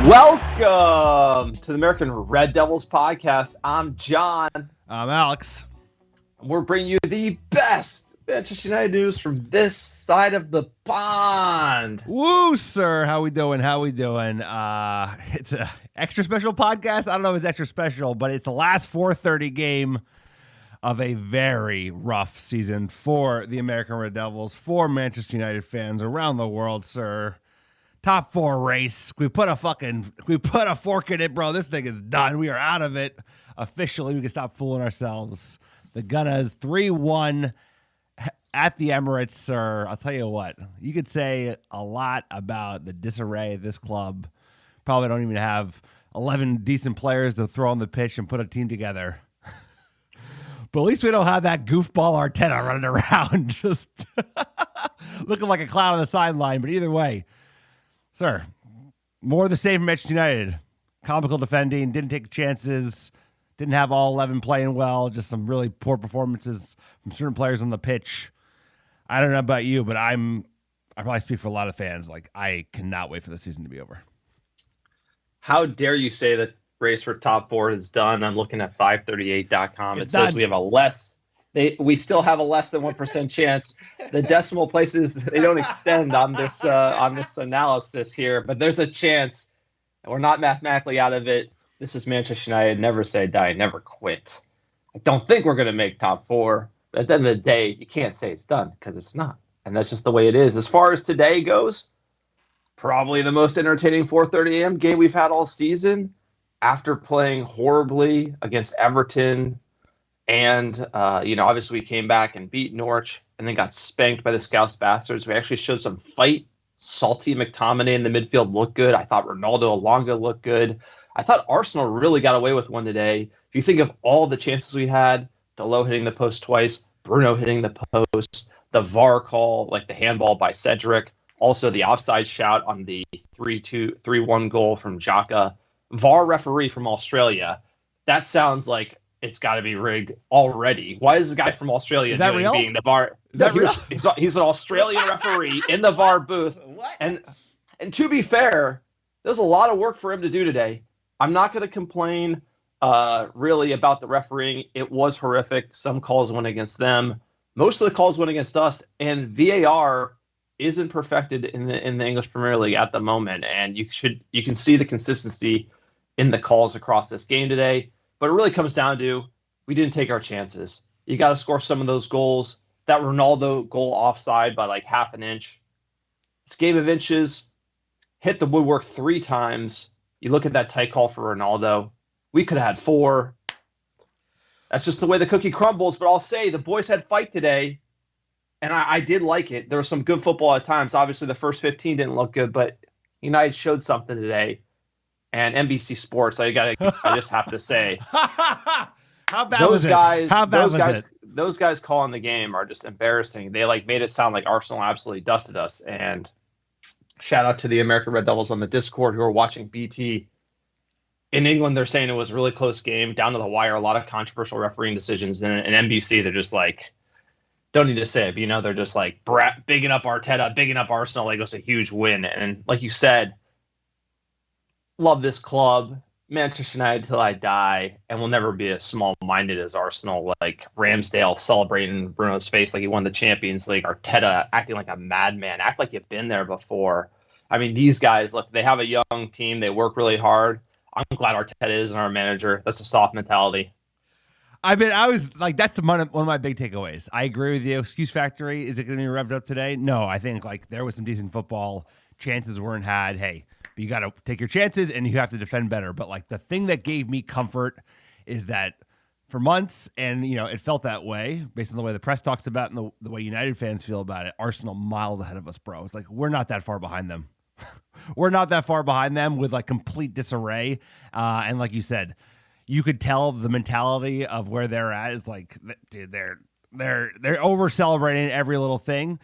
Welcome to the American Red Devils podcast. I'm John. I'm Alex. And we're bringing you the best Manchester United news from this side of the pond. Woo, sir. How we doing? It's a extra special podcast. I don't know if it's extra special, but it's the last 4:30 game of a very rough season for the American Red Devils, for Manchester United fans around the world, sir. Top 4 race. We put a fork in it, bro. This thing is done. We are out of it. Officially, we can stop fooling ourselves. The Gunners 3-1 at the Emirates, sir. I'll tell you what, you could say a lot about the disarray of this club. Probably don't even have 11 decent players to throw on the pitch and put a team together. But at least we don't have that goofball Arteta running around just looking like a clown on the sideline. But either way, sir, more of the same from Manchester United. Comical defending, didn't take chances, didn't have all 11 playing well, just some really poor performances from certain players on the pitch. I don't know about you, but I probably speak for a lot of fans. Like, I cannot wait for the season to be over. How dare you say that race for top 4 is done? I'm looking at 538.com. It says we have we still have a less than 1% chance. The decimal places, they don't extend on this analysis here, but there's a chance. We're not mathematically out of it. This is Manchester United. Never say die, never quit. I don't think we're going to make top 4. But at the end of the day, you can't say it's done because it's not. And that's just the way it is. As far as today goes, probably the most entertaining 4:30 a.m. game we've had all season after playing horribly against Everton. And, obviously we came back and beat Norwich and then got spanked by the Scouse Bastards. We actually showed some fight. Salty McTominay in the midfield looked good. I thought Ronaldo Alonga looked good. I thought Arsenal really got away with one today. If you think of all the chances we had, Dalot hitting the post twice, Bruno hitting the post, the VAR call, like the handball by Cedric, also the offside shout on the 3-1 goal from Xhaka, VAR referee from Australia. That sounds like it's got to be rigged already. Why is this guy from Australia being the VAR? Is that real? He's an Australian referee in the VAR booth. What? And to be fair, there's a lot of work for him to do today. I'm not going to complain really about the refereeing. It was horrific. Some calls went against them. Most of the calls went against us. And VAR isn't perfected in the English Premier League at the moment. And you can see the consistency in the calls across this game today. But it really comes down to we didn't take our chances. You got to score some of those goals. That Ronaldo goal offside by like half an inch. This game of inches hit the woodwork 3 times. You look at that tight call for Ronaldo. We could have had 4. That's just the way the cookie crumbles. But I'll say the boys had fight today, and I did like it. There was some good football at times. Obviously, the first 15 didn't look good, but United showed something today. And NBC Sports, I just have to say, how bad was it? Those guys calling the game are just embarrassing. They made it sound like Arsenal absolutely dusted us. And shout out to the American Red Devils on the Discord who are watching BT. In England, they're saying it was a really close game, down to the wire, a lot of controversial refereeing decisions. And in NBC, they're just like, don't need to say it, they're just like bigging up Arteta, bigging up Arsenal like it was a huge win. And like you said, love this club, Manchester United till I die, and we'll never be as small-minded as Arsenal. Like Ramsdale celebrating Bruno's face like he won the Champions League. Arteta acting like a madman. Act like you've been there before. I mean, these guys, look, they have a young team. They work really hard. I'm glad Arteta isn't our manager. That's a soft mentality. I mean, I was like, that's one of my big takeaways. I agree with you. Excuse factory, is it going to be revved up today? No, I think there was some decent football. Chances weren't had. Hey, but you got to take your chances and you have to defend better. But the thing that gave me comfort is that for months, and it felt that way based on the way the press talks about it and the way United fans feel about it, Arsenal miles ahead of us, bro. It's like we're not that far behind them. We're not that far behind them with complete disarray. And like you said, you could tell the mentality of where they're at is dude, they're over celebrating every little thing.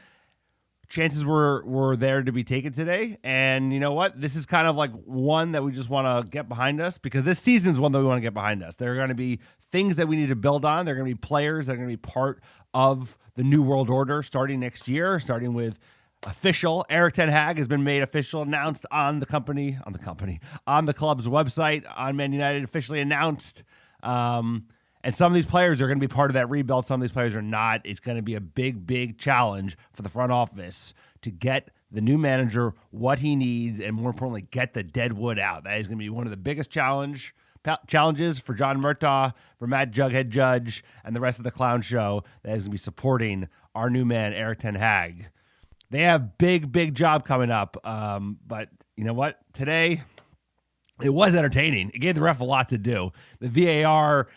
Chances were there to be taken today. And you know what? This is kind of one that we just want to get behind us, because this season is one that we want to get behind us. There are going to be things that we need to build on. There are going to be players that are going to be part of the new world order starting next year, starting with official. Erik ten Hag has been made official, announced on the club's website, on Man United, officially announced. And some of these players are going to be part of that rebuild. Some of these players are not. It's going to be a big, big challenge for the front office to get the new manager what he needs, and more importantly, get the dead wood out. That is going to be one of the biggest challenges for John Murtaugh, for Matt Jughead Judge, and the rest of the clown show that is going to be supporting our new man, Erik ten Hag. They have big, big job coming up. But you know what? Today, it was entertaining. It gave the ref a lot to do. The VAR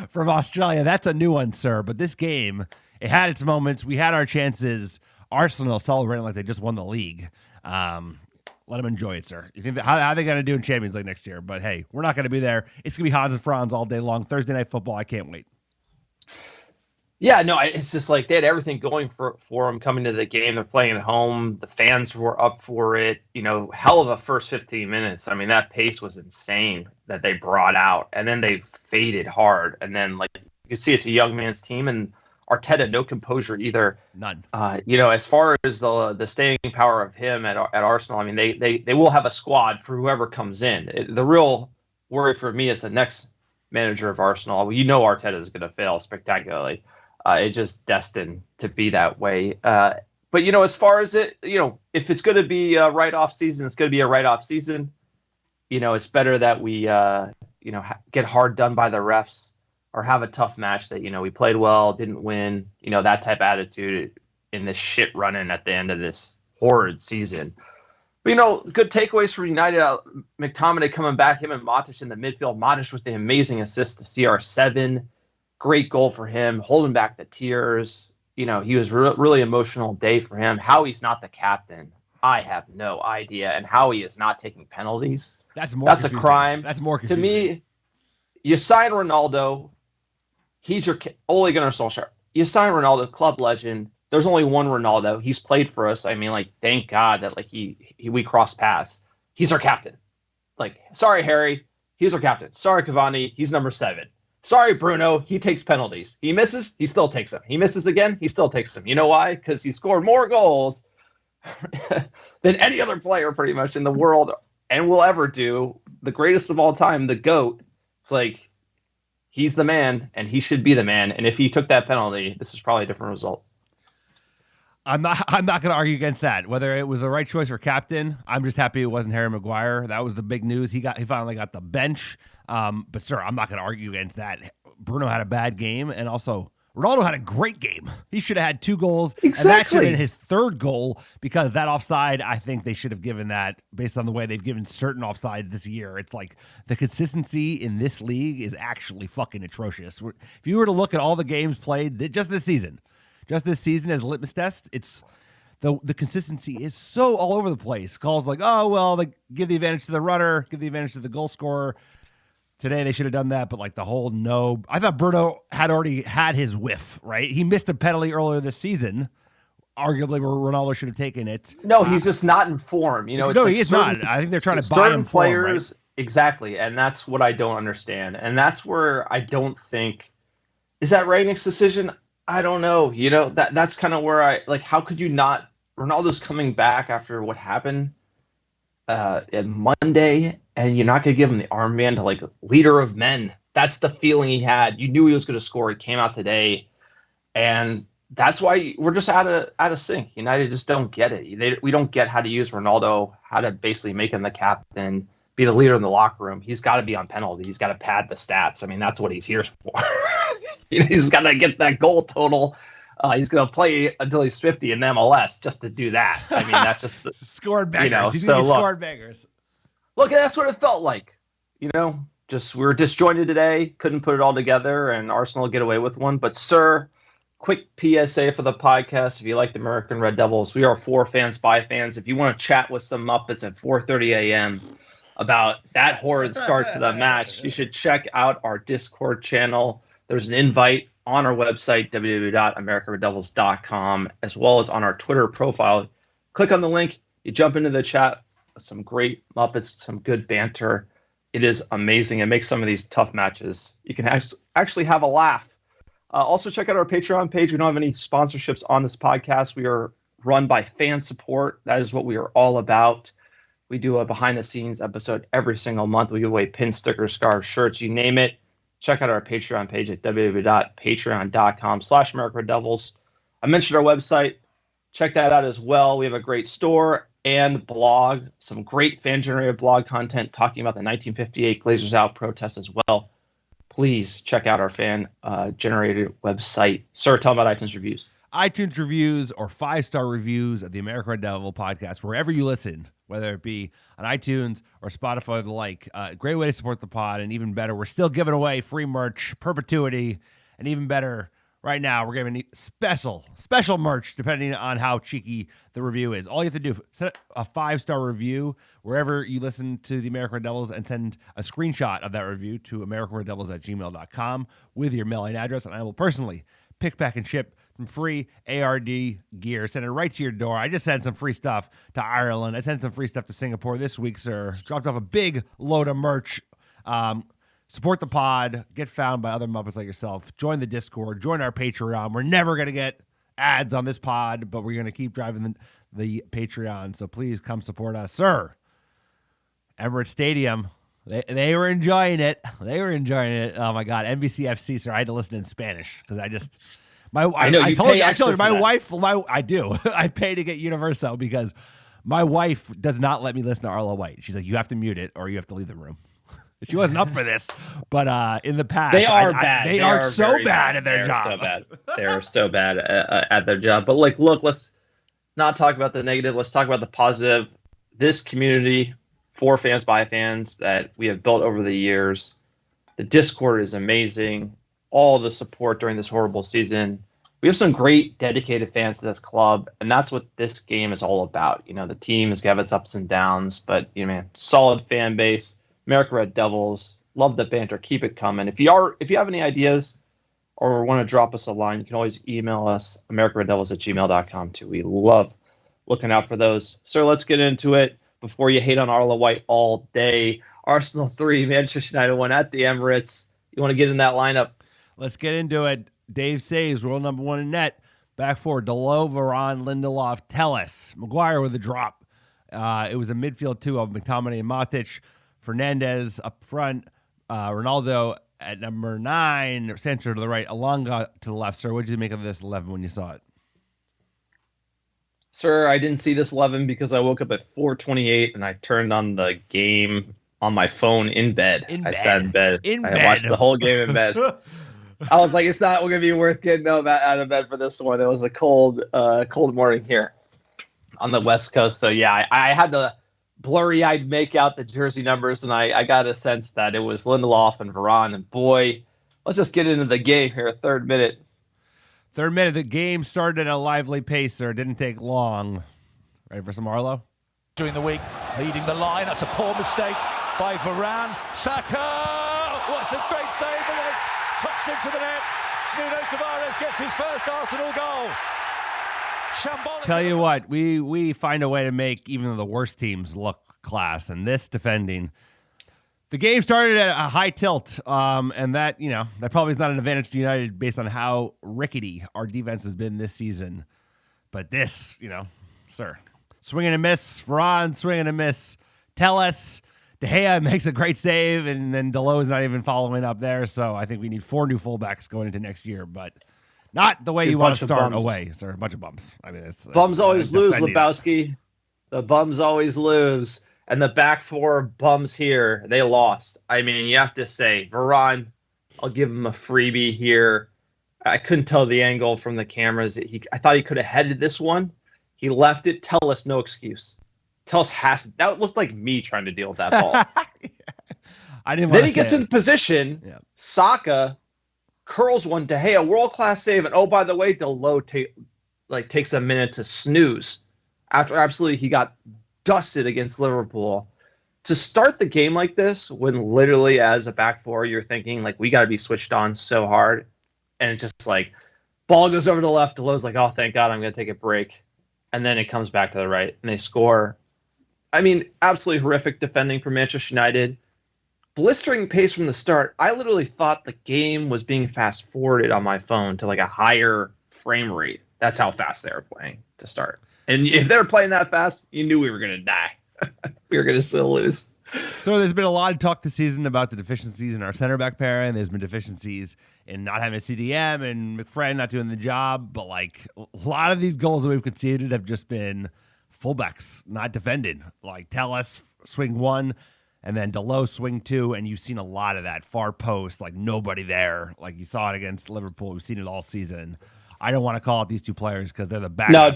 from Australia, that's a new one, sir. But this game, it had its moments. We had our chances. Arsenal celebrating like they just won the league. Let them enjoy it, sir. You think how are they going to do in Champions League next year? But hey, we're not going to be there. It's going to be Hans and Franz all day long. Thursday Night Football. I can't wait. Yeah, no, it's just like they had everything going for them coming to the game. They're playing at home. The fans were up for it. Hell of a first 15 minutes. I mean, that pace was insane that they brought out. And then they faded hard. And then, you can see it's a young man's team. And Arteta, no composure either. None. As far as the staying power of him at Arsenal, I mean, they will have a squad for whoever comes in. The real worry for me is the next manager of Arsenal. Arteta is going to fail spectacularly. It's just destined to be that way. But, as far as it, if it's going to be a write-off season, it's going to be a write-off season. It's better that we, get hard done by the refs or have a tough match that, we played well, didn't win, that type of attitude in this shit run-in at the end of this horrid season. But, good takeaways for United. McTominay coming back, him and Matic in the midfield. Matic with the amazing assist to CR7. Great goal for him, holding back the tears. He was really emotional day for him. How he's not the captain, I have no idea. And how he is not taking penalties. That's a crime. That's more confusing. To me, you sign Ronaldo. He's your Ole Gunnar Solskjaer. You sign Ronaldo, club legend. There's only one Ronaldo. He's played for us. I mean, thank God that we crossed paths. He's our captain. Sorry, Harry. He's our captain. Sorry, Cavani. He's number 7. Sorry, Bruno. He takes penalties. He misses. He still takes them. He misses again. He still takes them. You know why? Because he scored more goals than any other player pretty much in the world and will ever do. The greatest of all time, the GOAT. It's he's the man and he should be the man. And if he took that penalty, this is probably a different result. I'm not going to argue against that. Whether it was the right choice for captain, I'm just happy it wasn't Harry Maguire. That was the big news. He finally got the bench. But sir, I'm not going to argue against that. Bruno had a bad game, and also Ronaldo had a great game. He should have had 2 goals. Exactly. And that should have been his 3rd goal, because that offside, I think they should have given that based on the way they've given certain offsides this year. It's the consistency in this league is actually fucking atrocious. If you were to look at all the games played just this season as a litmus test, it's the consistency is so all over the place. Calls they give the advantage to the runner, give the advantage to the goal scorer. Today they should have done that, but the whole no. I thought Bruno had already had his whiff, right? He missed a penalty earlier this season, arguably where Ronaldo should have taken it. No, he's just not in form. He is not. I think they're trying to buy him players, form, right? Exactly, and that's what I don't understand. And that's where I don't think is that Rangnick's decision. I don't know. That's kind of where I how could you not? Ronaldo's coming back after what happened Monday, and you're not going to give him the armband to leader of men. That's the feeling he had. You knew he was going to score. He came out today, and that's why we're just out of sync. United just don't get it. We don't get how to use Ronaldo, how to basically make him the captain, be the leader in the locker room. He's got to be on penalty. He's got to pad the stats. I mean, that's what he's here for. He's got to get that goal total. He's going to play until he's 50 in MLS just to do that. I mean, that's just scored bangers. He's going to scored bangers. Look, that's what it felt like. Just we were disjointed today, couldn't put it all together, and Arsenal get away with one. But, sir, quick PSA for the podcast. If you like the American Red Devils, we are for fans by fans. If you want to chat with some Muppets at 4:30 a.m. about that horrid start to the match, you should check out our Discord channel. There's an invite on our website, www.americanreddevils.com, as well as on our Twitter profile. Click on the link. You jump into the chat. Some great Muppets, some good banter. It is amazing. It makes some of these tough matches. You can actually have a laugh. Also, check out our Patreon page. We don't have any sponsorships on this podcast. We are run by fan support. That is what we are all about. We do a behind-the-scenes episode every single month. We give away pin stickers, scarves, shirts, you name it. Check out our Patreon page at www.patreon.com/AmericaRedDevils. I mentioned our website. Check that out as well. We have a great store and blog, some great fan-generated blog content talking about the 1958 Glazers Out protest as well. Please check out our fan-generated website. Sir, tell them about iTunes reviews. iTunes reviews or 5-star reviews of the American Red Devil podcast, wherever you listen, whether it be on iTunes or Spotify or the like. Great way to support the pod, and even better, we're still giving away free merch, perpetuity, and even better, right now, we're giving special merch depending on how cheeky the review is. All you have to do, send a 5-star review wherever you listen to the American Red Devils and send a screenshot of that review to AmericanRedDevils@gmail.com with your mailing address, and I will personally pick, pack, and ship some free ARD gear. Send it right to your door. I just sent some free stuff to Ireland. I sent some free stuff to Singapore this week, sir. Dropped off a big load of merch. Support the pod. Get found by other Muppets like yourself. Join the Discord. Join our Patreon. We're never going to get ads on this pod, but we're going to keep driving the Patreon. So please come support us, sir. Emirates Stadium. They were enjoying it. They were enjoying it. Oh my God, NBCFC, sir. I had to listen in Spanish because I told you my wife. I do. I pay to get Universo because my wife does not let me listen to Arlo White. She's like, you have to mute it or you have to leave the room. She wasn't up for this, but in the past, they are bad. They are so bad at their job. So bad. They're so bad at their job. But like, look, let's not talk about the negative. Let's talk about the positive. This community, for fans, by fans, that we have built over the years. The Discord is amazing. All the support during this horrible season. We have some great dedicated fans to this club, and that's what this game is all about. You know, the team has got its ups and downs, but solid fan base. American Red Devils, love the banter. Keep it coming. If you have any ideas or want to drop us a line, you can always email us, AmericanRedDevils@gmail.com too. We love looking out for those. So let's get into it before you hate on Arlo White all day. Arsenal 3, Manchester United 1 at the Emirates. You want to get in that lineup? Let's get into it. Dave saves rule number 1 in net. Back four, Dalot, Varane, Lindelof, Telles. Maguire with a drop. It was a midfield 2 of McTominay and Matic. Fernandez up front, Ronaldo at number 9, Sancho to the right, Alanga to the left. Sir, what did you make of this 11 when you saw it? Sir, I didn't see this 11 because I woke up at 4:28 and I turned on the game on my phone in bed. I sat in bed. I watched the whole game in bed. I was like, it's not going to be worth getting out of bed for this one. It was a cold morning here on the West Coast. So, yeah, I had to blurry-eyed make out the jersey numbers, and I got a sense that it was Lindelof and Varane. And, boy, let's just get into the game here, third minute. Third minute, the game started at a lively pace, sir. It didn't take long. Ready for some Arlo? During the week, leading the line. That's a poor mistake by Varane. Saka! What's a great save it was. Touched into the net. Nuno Tavares gets his first Arsenal goal. Shambolic. Tell you what, we find a way to make even the worst teams look class, and this defending. The game started at a high tilt, and that probably is not an advantage to United based on how rickety our defense has been this season. But this, sir, swing and a miss. Varane, swing and a miss. Telles. De Gea makes a great save, and then Dalot is not even following up there. So I think we need 4 new fullbacks going into next year, but not the way you want to start away, sir. A bunch of bums. I mean, bums always lose, Lebowski. The bums always lose. And the back four bums here, they lost. I mean, you have to say, Varane, I'll give him a freebie here. I couldn't tell the angle from the cameras. I thought he could have headed this one. He left it. Tell us no excuse. Tell us that looked like me trying to deal with that ball. I didn't. Then he gets in position. Yeah. Saka curls one. De Gea, world-class save. And, oh, by the way, Dalot takes a minute to snooze. After absolutely he got dusted against Liverpool. To start the game like this, when literally as a back four, you're thinking, like, we got to be switched on so hard. And it's just like, ball goes over to the left. Dalot's like, oh, thank God, I'm going to take a break. And then it comes back to the right, and they score. I mean, absolutely horrific defending for Manchester United. Blistering pace from the start. I literally thought the game was being fast-forwarded on my phone to, like, a higher frame rate. That's how fast they were playing to start. And if they were playing that fast, you knew we were going to die. We were going to still lose. So there's been a lot of talk this season about the deficiencies in our center back pairing. There's been deficiencies in not having a CDM and McFred not doing the job. But like a lot of these goals that we've conceded have just been fullbacks not defended. Like Telles swing one, and then Dalot swing two, and you've seen a lot of that far post, like nobody there. Like you saw it against Liverpool. We've seen it all season. I don't want to call out these two players because they're the backups. No,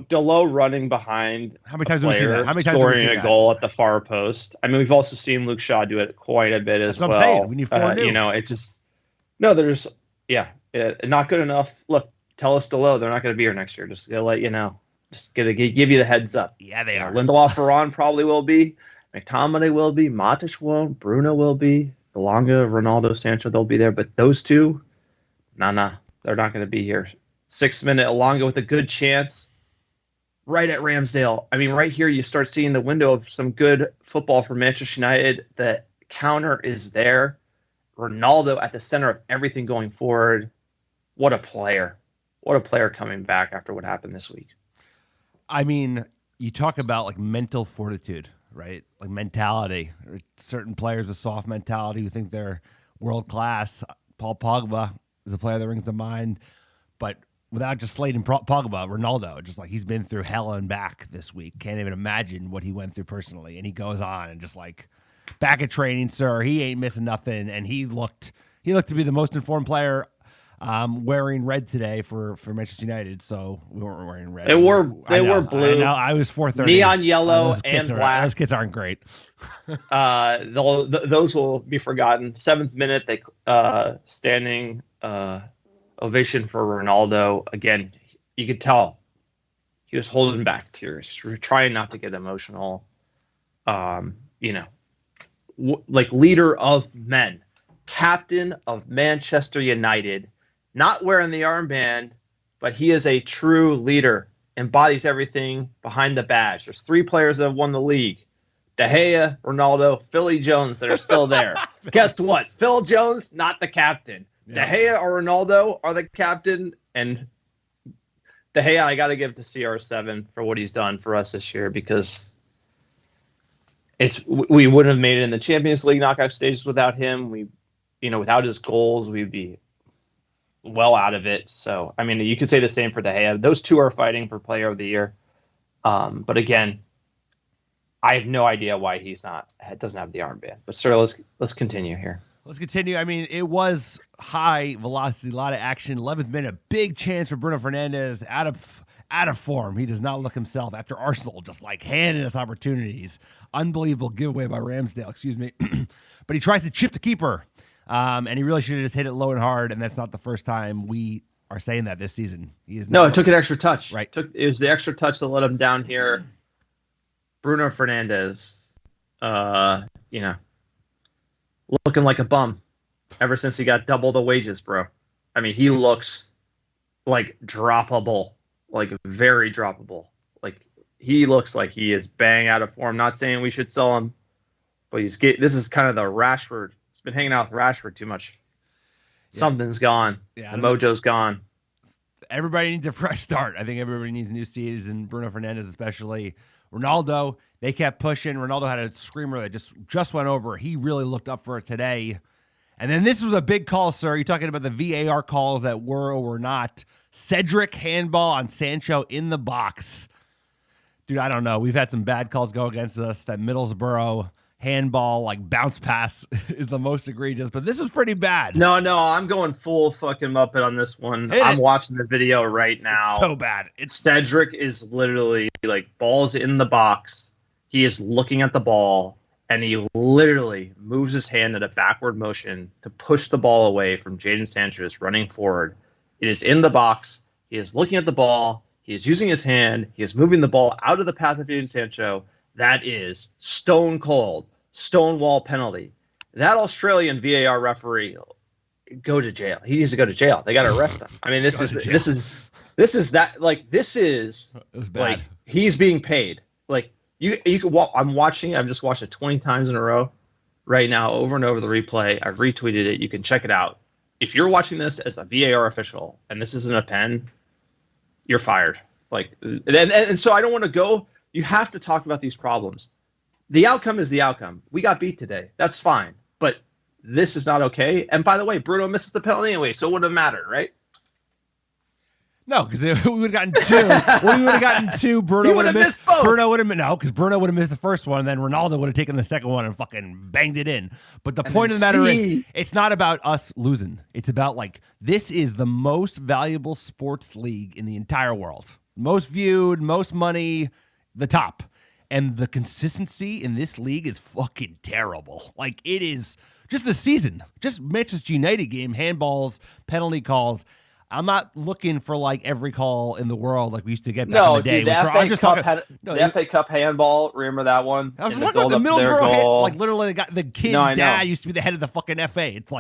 Dalot running behind. How many times have we seen that? How many times scoring a goal at the far post? I mean, we've also seen Luke Shaw do it quite a bit as well. That's what I'm saying. We need 4 new. You know, it's just not good enough. Look, tell us Dalot they're not going to be here next year. Just gonna let you know. Just gonna give you the heads up. Yeah, they are. Lindelof, Varane probably will be. McTominay will be. Matic won't. Bruno will be. Belonga, Ronaldo, Sancho, they'll be there. But those two, nah, they're not going to be here. 6-minute Elanga with a good chance right at Ramsdale. I mean, right here you start seeing the window of some good football for Manchester United. The counter is there. Ronaldo at the center of everything going forward. What a player. What a player coming back after what happened this week. I mean, you talk about like mental fortitude, right? Like mentality. Certain players with soft mentality who think they're world class. Paul Pogba is a player that rings to mind, but without just slating Pogba, Ronaldo, just like he's been through hell and back this week. Can't even imagine what he went through personally. And he goes on and just like back at training, sir, he ain't missing nothing. And he looked to be the most informed player. Wearing red today for Manchester United, so we weren't wearing red. They were blue. I was 4:30. Neon yellow and black. Those kids aren't great. Those will be forgotten. 7th minute, they standing ovation for Ronaldo. Again, you could tell he was holding back tears, trying not to get emotional. Like leader of men, captain of Manchester United. Not wearing the armband, but he is a true leader, embodies everything behind the badge. There's 3 players that have won the league. De Gea, Ronaldo, Philly Jones that are still there. Guess what? Phil Jones, not the captain. Yeah. De Gea or Ronaldo are the captain, and De Gea, I got to give to CR7 for what he's done for us this year, because we wouldn't have made it in the Champions League knockout stages without him. Without his goals, we'd be well out of it. So, I mean, you could say the same for De Gea. Those two are fighting for player of the year. But again, I have no idea why doesn't have the armband. But sir, let's continue here. Let's continue. I mean, it was high velocity, a lot of action. 11th minute, big chance for Bruno Fernandes out of form. He does not look himself after Arsenal just like handing us opportunities. Unbelievable giveaway by Ramsdale, excuse me. But he tries to chip the keeper. And he really should have just hit it low and hard, and that's not the first time we are saying that this season. It took an extra touch. Right. It was the extra touch that let him down here. Bruno Fernandes, looking like a bum ever since he got double the wages, bro. I mean, he looks like droppable, like very droppable. Like he looks like he is bang out of form. Not saying we should sell him, but this is kind of the Rashford. He's been hanging out with Rashford too much. Yeah. Something's gone. Yeah, the mojo's gone. Everybody needs a fresh start. I think everybody needs new season. Bruno Fernandes especially. Ronaldo, they kept pushing. Ronaldo had a screamer that just went over. He really looked up for it today. And then this was a big call, sir. You're talking about the VAR calls that were or were not. Cedric handball on Sancho in the box. Dude, I don't know. We've had some bad calls go against us. That Middlesbrough handball, like bounce pass is the most egregious, but this was pretty bad. No, I'm going full fucking Muppet on this one. I'm watching the video right now. It's so bad. Cedric is literally like balls in the box. He is looking at the ball and he literally moves his hand in a backward motion to push the ball away from Jadon Sancho running forward. It is in the box. He is looking at the ball. He is using his hand. He is moving the ball out of the path of Jadon Sancho. That is stone cold. Stonewall penalty. That Australian VAR referee go to jail. He needs to go to jail. They got to arrest him. I mean, this is like he's being paid. Like you could. I'm watching. I've just watched it 20 times in a row right now, over and over the replay. I've retweeted it. You can check it out. If you're watching this as a VAR official and this isn't a pen, you're fired. And so I don't want to go. You have to talk about these problems. The outcome is the outcome. We got beat today. That's fine. But this is not okay. And by the way, Bruno misses the penalty anyway, so it wouldn't have mattered, right? No, because we would have gotten two. We would have gotten two. Bruno would have missed both. Bruno would have because Bruno would have missed the first one, and then Ronaldo would have taken the second one and fucking banged it in. But the point of the matter is, it's not about us losing. It's about this is the most valuable sports league in the entire world, most viewed, most money, the top, and the consistency in this league is fucking terrible. It is just the season, just Manchester United game, handballs, penalty calls. I'm not looking for every call in the world like we used to get back in the day. Dude, the FA Cup handball. Remember that one? I was talking about the Middlesbrough. Literally, the kid's dad used to be the head of the fucking FA. It's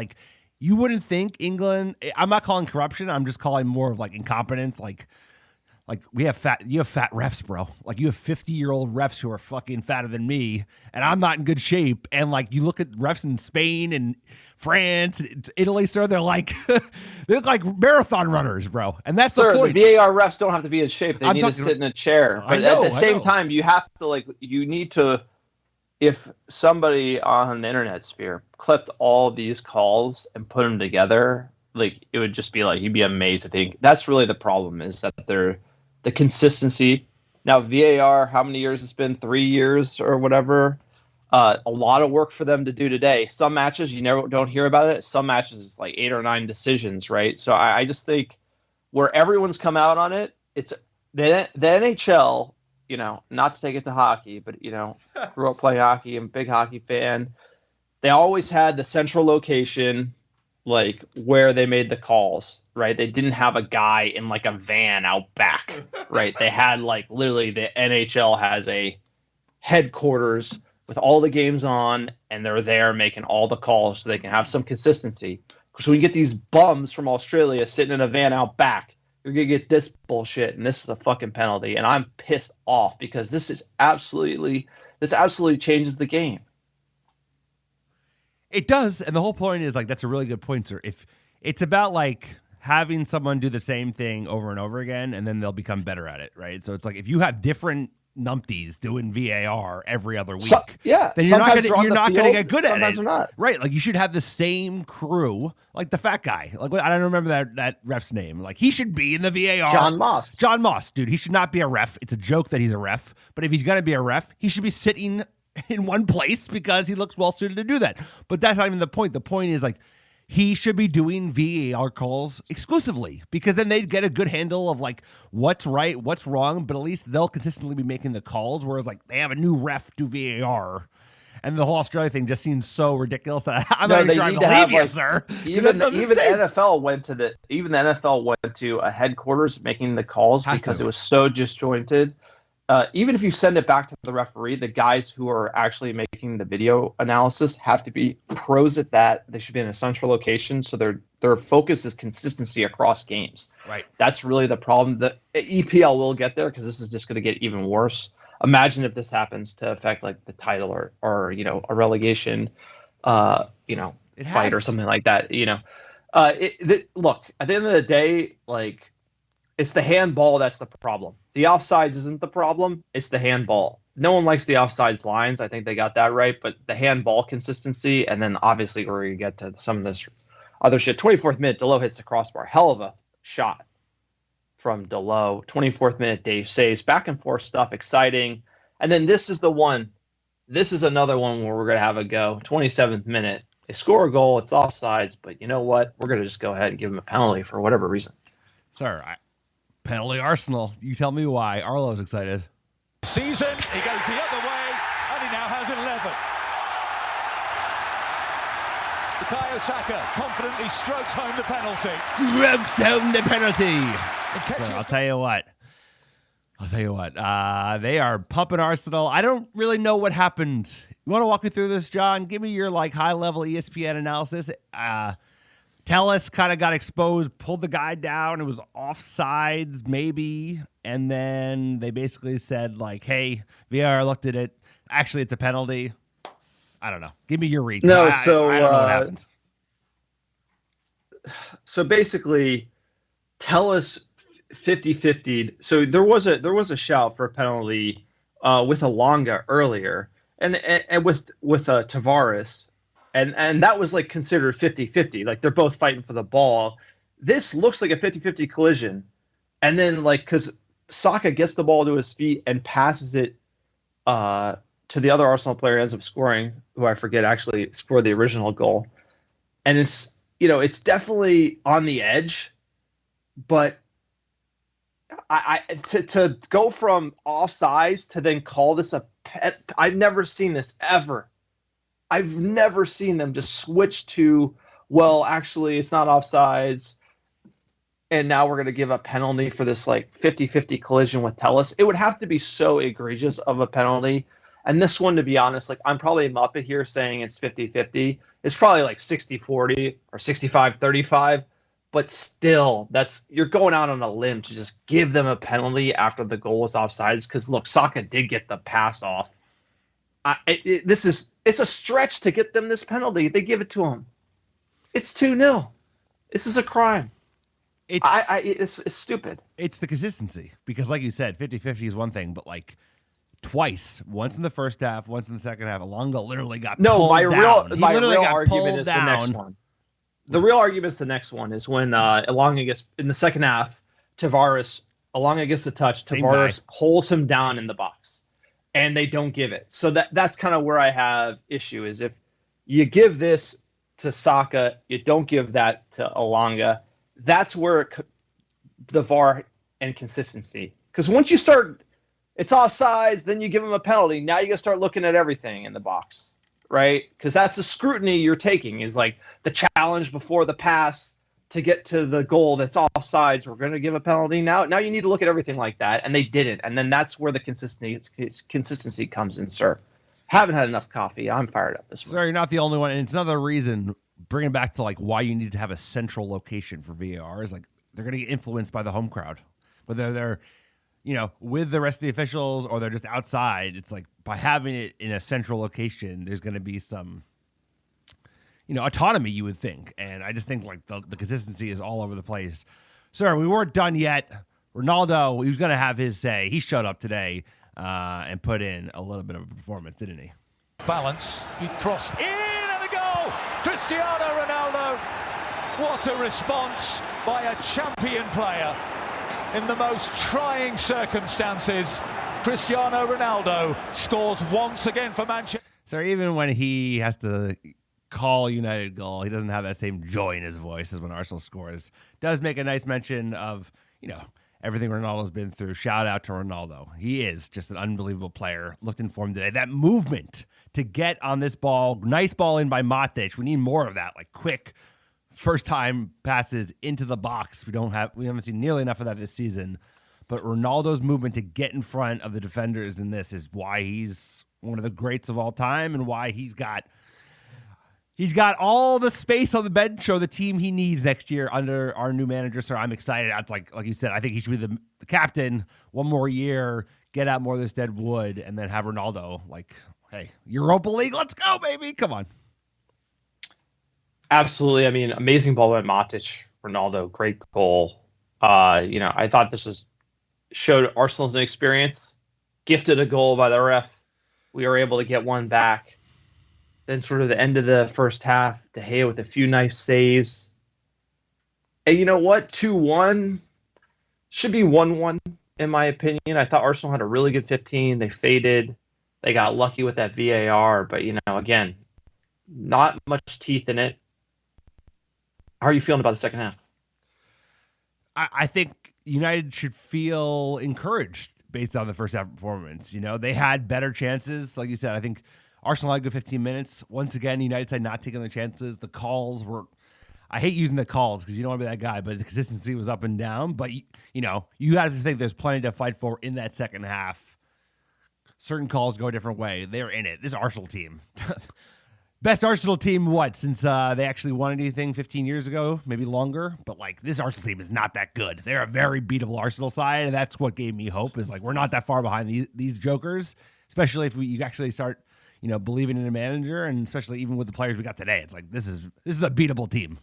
you wouldn't think England. I'm not calling corruption. I'm just calling more of incompetence. You have fat refs, bro. You have 50-year-old refs who are fucking fatter than me, and I'm not in good shape. And you look at refs in Spain and France, Italy, sir, they're they look like marathon runners, bro. And that's the point. The VAR refs don't have to be in shape. They need to sit in a chair. But at the same time, you have to you need to. If somebody on the internet sphere clipped all these calls and put them together, it would just be you'd be amazed. I think that's really the problem, is that the consistency. Now, VAR, how many years it's been? 3 years or whatever. A lot of work for them to do today. Some matches you don't hear about it. Some matches it's 8 or 9 decisions, right? So I just think where everyone's come out on it, it's the NHL. Not to take it to hockey, but grew up playing hockey. I'm a big hockey fan. They always had the central location, where they made the calls, right? They didn't have a guy in a van out back, right? They had literally the NHL has a headquarters with all the games on, and they're there making all the calls so they can have some consistency. So when you get these bums from Australia sitting in a van out back, you're going to get this bullshit, and this is a fucking penalty. And I'm pissed off because this absolutely changes the game. It does, and the whole point is that's a really good point, sir. If it's about having someone do the same thing over and over again, and then they'll become better at it, right? So it's if you have different numpties doing VAR every other week, then you're not going to get good at it. Not. Right? You should have the same crew, the fat guy. I don't remember that ref's name. He should be in the VAR. John Moss, dude. He should not be a ref. It's a joke that he's a ref, but if he's going to be a ref, he should be sitting in one place because he looks well suited to do that. But that's not even the point. The point is he should be doing VAR calls exclusively, because then they'd get a good handle of what's right, what's wrong, but at least they'll consistently be making the calls. Whereas they have a new ref do VAR, and the whole Australia thing just seems so ridiculous that I'm not even trying to believe you, sir. Even the NFL went to a headquarters making the calls because it was so disjointed. Even if you send it back to the referee, the guys who are actually making the video analysis have to be pros at that. They should be in a central location, so their focus is consistency across games. Right. That's really the problem. The EPL will get there because this is just going to get even worse. Imagine if this happens to affect the title or a relegation, fight or something like that. Look, at the end of the day, it's the handball that's the problem. The offsides isn't the problem. It's the handball. No one likes the offsides lines. I think they got that right. But the handball consistency, and then obviously we're going to get to some of this other shit. 24th minute, Delot hits the crossbar. Hell of a shot from Delot. 24th minute, Dave saves. Back and forth stuff, exciting. And then this is the one. This is another one where we're going to have a go. 27th minute. They score a goal. It's offsides. But you know what? We're going to just go ahead and give them a penalty for whatever reason. Sir, penalty Arsenal. You tell me why. Arlo's excited. Season, he goes the other way, and he now has 11. Bukayo Saka confidently strokes home the penalty. Strokes home the penalty. So I'll tell you what. They are pumping Arsenal. I don't really know what happened. You want to walk me through this, John? Give me your high-level ESPN analysis. Tellus kind of got exposed, pulled the guy down. It was offsides, maybe. And then they basically said, hey, VAR looked at it. Actually, it's a penalty. I don't know. Give me your read. No, I don't know what happened. So basically, Tellus 50-50. So there was a shout for a penalty with Elanga earlier, and with Tavares, and that was like considered 50-50. Like they're both fighting for the ball. This looks like a 50-50 collision, and then like because Saka gets the ball to his feet and passes it to the other Arsenal player, ends up scoring, who I forget actually scored the original goal, and it's definitely on the edge, but to go from offsides to then call this a pet, I've never seen this ever. I've never seen them just switch to, well, actually it's not offsides, and now we're going to give a penalty for this like 50-50 collision with Telles. It would have to be so egregious of a penalty. And this one, to be honest, like I'm probably a Muppet here saying it's 50-50. It's probably like 60-40 or 65-35. But still, you're going out on a limb to just give them a penalty after the goal was offsides. Because look, Saka did get the pass off. It's a stretch to get them this penalty. They give it to him. It's 2-0. This is a crime. It's stupid. It's the consistency because, like you said, 50-50 is one thing, but like twice, once in the first half, once in the second half, Elanga literally got pulled down. My real argument is the next one. The real argument is the next one is when Elanga gets in the second half. Elanga gets the touch. Tavares pulls him down in the box, and they don't give it. So that's kind of where I have issue is if you give this to Saka, you don't give that to Elanga. That's where the VAR and consistency. Because once you start, it's offsides, then you give them a penalty. Now you got to start looking at everything in the box, right? Because that's the scrutiny you're taking is like the challenge before the pass to get to the goal that's offsides. We're going to give a penalty now. Now you need to look at everything like that, and they didn't. And then that's where the consistency comes in, sir. Haven't had enough coffee. I'm fired up this morning. Sir, you're not the only one, and it's another reason. Bringing back to like why you need to have a central location for VAR is like they're going to get influenced by the home crowd, whether they're with the rest of the officials or they're just outside. It's like by having it in a central location, there's going to be some autonomy, you would think, and I just think like the consistency is all over the place. Sir, we weren't done yet. Ronaldo, he was going to have his say. He showed up today and put in a little bit of a performance, didn't he? Balance, he crossed in and a goal! Cristiano Ronaldo! What a response by a champion player in the most trying circumstances. Cristiano Ronaldo scores once again for Manchester. So even when he has to call United goal, he doesn't have that same joy in his voice as when Arsenal scores. Does make a nice mention of, everything Ronaldo's been through. Shout out to Ronaldo. He is just an unbelievable player. Looked in form today. That movement to get on this ball, nice ball in by Matic. We need more of that, like quick first time passes into the box. We haven't seen nearly enough of that this season. But Ronaldo's movement to get in front of the defenders in this is why he's one of the greats of all time and why he's got all the space on the bench or the team he needs next year under our new manager. So I'm excited. It's like you said, I think he should be the captain one more year, get out more of this dead wood, and then have Ronaldo like, hey, Europa League, let's go, baby. Come on. Absolutely. I mean, amazing ball by Matic. Ronaldo, great goal. I thought this showed Arsenal's inexperience. Gifted a goal by the ref. We were able to get one back. Then sort of the end of the first half, De Gea with a few nice saves. And you know what? 2-1 should be 1-1 in my opinion. I thought Arsenal had a really good 15. They faded. They got lucky with that VAR. But, again, not much teeth in it. How are you feeling about the second half? I think United should feel encouraged based on the first half performance. They had better chances. Like you said, I think Arsenal had a good 15 minutes. Once again, United side not taking their chances. The calls were, I hate using the calls because you don't want to be that guy, but the consistency was up and down. But, you have to think there's plenty to fight for in that second half. Certain calls go a different way. They're in it. This Arsenal team. Best Arsenal team, since they actually won anything 15 years ago, maybe longer. But, this Arsenal team is not that good. They're a very beatable Arsenal side, and that's what gave me hope is, we're not that far behind these jokers, especially if you actually start believing in a manager, and especially even with the players we got today. It's like, this is a beatable team.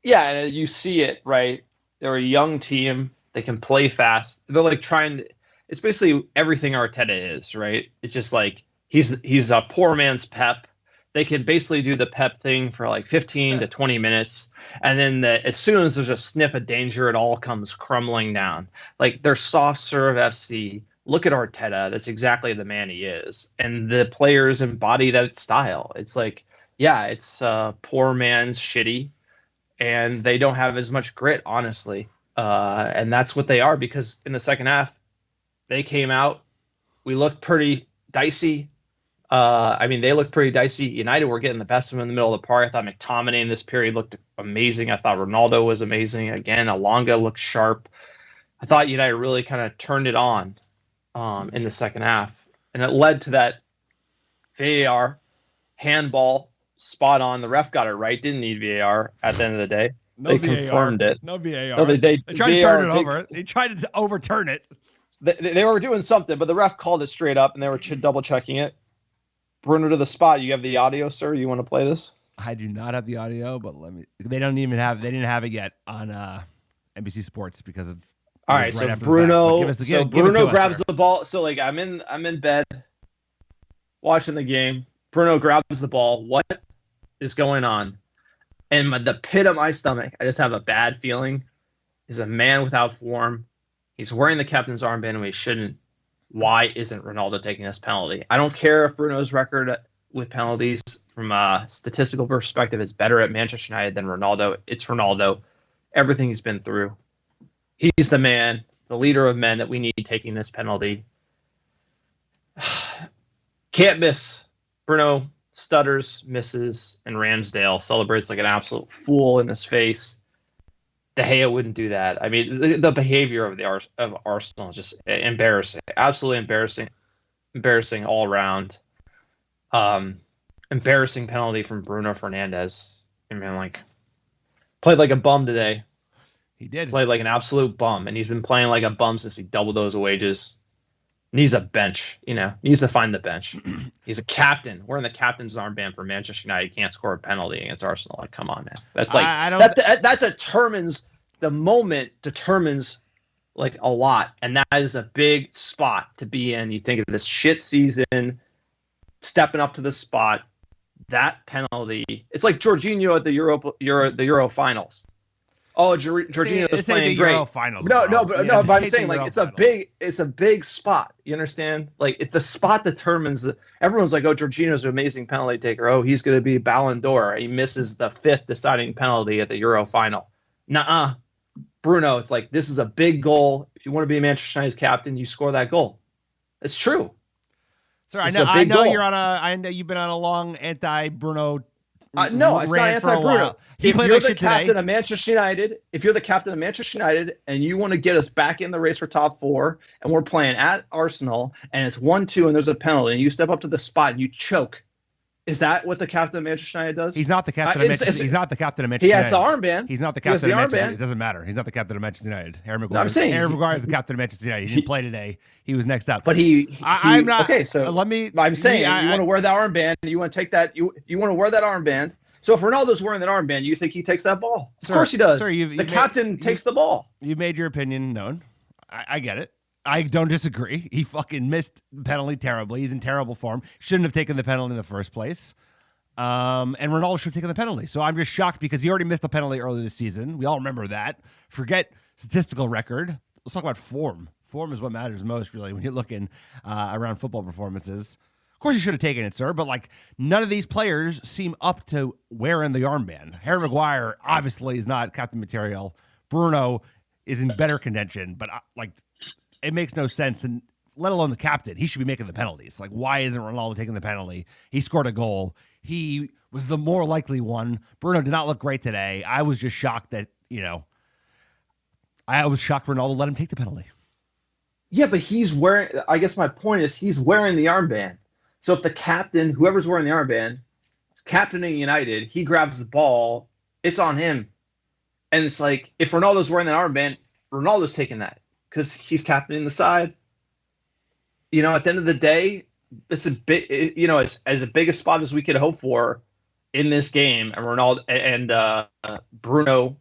Yeah, and you see it, right? They're a young team. They can play fast. They're like it's basically everything Arteta is, right? It's just like he's a poor man's Pep. They can basically do the Pep thing for like 15 to 20 minutes. And then as soon as there's a sniff of danger, it all comes crumbling down. Like their soft serve FC. Look at Arteta. That's exactly the man he is. And the players embody that style. It's like, yeah, it's poor man's Shitty. And they don't have as much grit, honestly. And that's what they are, because in the second half, they came out. We looked pretty dicey. They looked pretty dicey. United were getting the best of them in the middle of the park. I thought McTominay in this period looked amazing. I thought Ronaldo was amazing. Again, Alonga looked sharp. I thought United really kind of turned it on in the second half. And it led to that VAR handball spot on. The ref got it right. Didn't need VAR at the end of the day. They confirmed it. No VAR. No, they tried to turn it over. They tried to overturn it. They were doing something, but the ref called it straight up, and they were double checking it. Bruno to the spot. You have the audio, sir? You want to play this? I do not have the audio, but they didn't have it yet on NBC Sports because of. All right, so Bruno grabs the ball. So like I'm in bed watching the game. Bruno grabs the ball. What is going on? And the pit of my stomach, I just have a bad feeling. He's a man without form. He's wearing the captain's armband when he shouldn't. Why isn't Ronaldo taking this penalty? I don't care if Bruno's record with penalties from a statistical perspective is better at Manchester United than Ronaldo. It's Ronaldo. Everything he's been through. He's the man, the leader of men that we need taking this penalty. Can't miss. Bruno stutters, misses, and Ramsdale celebrates like an absolute fool in his face. De Gea wouldn't do that. I mean, the behavior of Arsenal is just embarrassing, absolutely embarrassing all around. Embarrassing penalty from Bruno Fernandes. I mean, like, played like a bum today. He did. Played like an absolute bum, and he's been playing like a bum since he doubled those wages. Needs a bench, needs to find the bench. He's a captain. Wearing the captain's armband for Manchester United. He can't score a penalty against Arsenal. Like, come on, man. That's like that determines the moment, determines like a lot, and that is a big spot to be in. You think of this shit season, stepping up to the spot, that penalty. It's like Jorginho at the Euro finals. Oh, Jorginho is playing great. Euro finals, but I'm saying like it's a big spot. You understand? Like if the spot determines, everyone's like, oh, Jorginho's an amazing penalty taker. Oh, he's going to be Ballon d'Or. He misses the 5th deciding penalty at the Euro final. Nuh-uh. Bruno, it's like this is a big goal. If you want to be Manchester United's captain, you score that goal. It's true. Sir, I know you've been on a long anti-Bruno. No, it's not anti-Bruno. If you're the captain of Manchester United, and you want to get us back in the race for top 4, and we're playing at Arsenal, and it's 1-2, and there's a penalty, and you step up to the spot and you choke, is that what the captain of Manchester United does? He's not the captain of Manchester. He's not the captain of Manchester United. He has the armband. He's not the captain of Manchester United. It doesn't matter. He's not the captain of Manchester United. Harry Maguire. Harry Maguire is the captain of Manchester United. He didn't play today. He was next up. But I'm not okay. So let me. I'm saying you want to wear that armband. You want to take that. You want to wear that armband. So if Ronaldo's wearing that armband, you think he takes that ball? Of course he does. Sir, the captain takes the ball. You made your opinion known. I get it. I don't disagree. He fucking missed the penalty terribly. He's in terrible form. Shouldn't have taken the penalty in the first place. And Ronaldo should have taken the penalty. So I'm just shocked because he already missed the penalty earlier this season. We all remember that. Forget statistical record. Let's talk about form. Form is what matters most, really, when you're looking around football performances. Of course, you should have taken it, sir, but like none of these players seem up to wearing the armband. Harry Maguire obviously is not captain material. Bruno is in better contention, but it makes no sense to, let alone the captain. He should be making the penalties. Like, why isn't Ronaldo taking the penalty? He scored a goal. He was the more likely one. Bruno did not look great today. I was just shocked that, I was shocked Ronaldo let him take the penalty. Yeah, but I guess my point is he's wearing the armband. So if the captain, whoever's wearing the armband, is captaining United, he grabs the ball, it's on him. And it's like, if Ronaldo's wearing that armband, Ronaldo's taking that because he's captaining the side. At the end of the day, it's a bit, as big a spot as we could hope for in this game. And Ronaldo and Bruno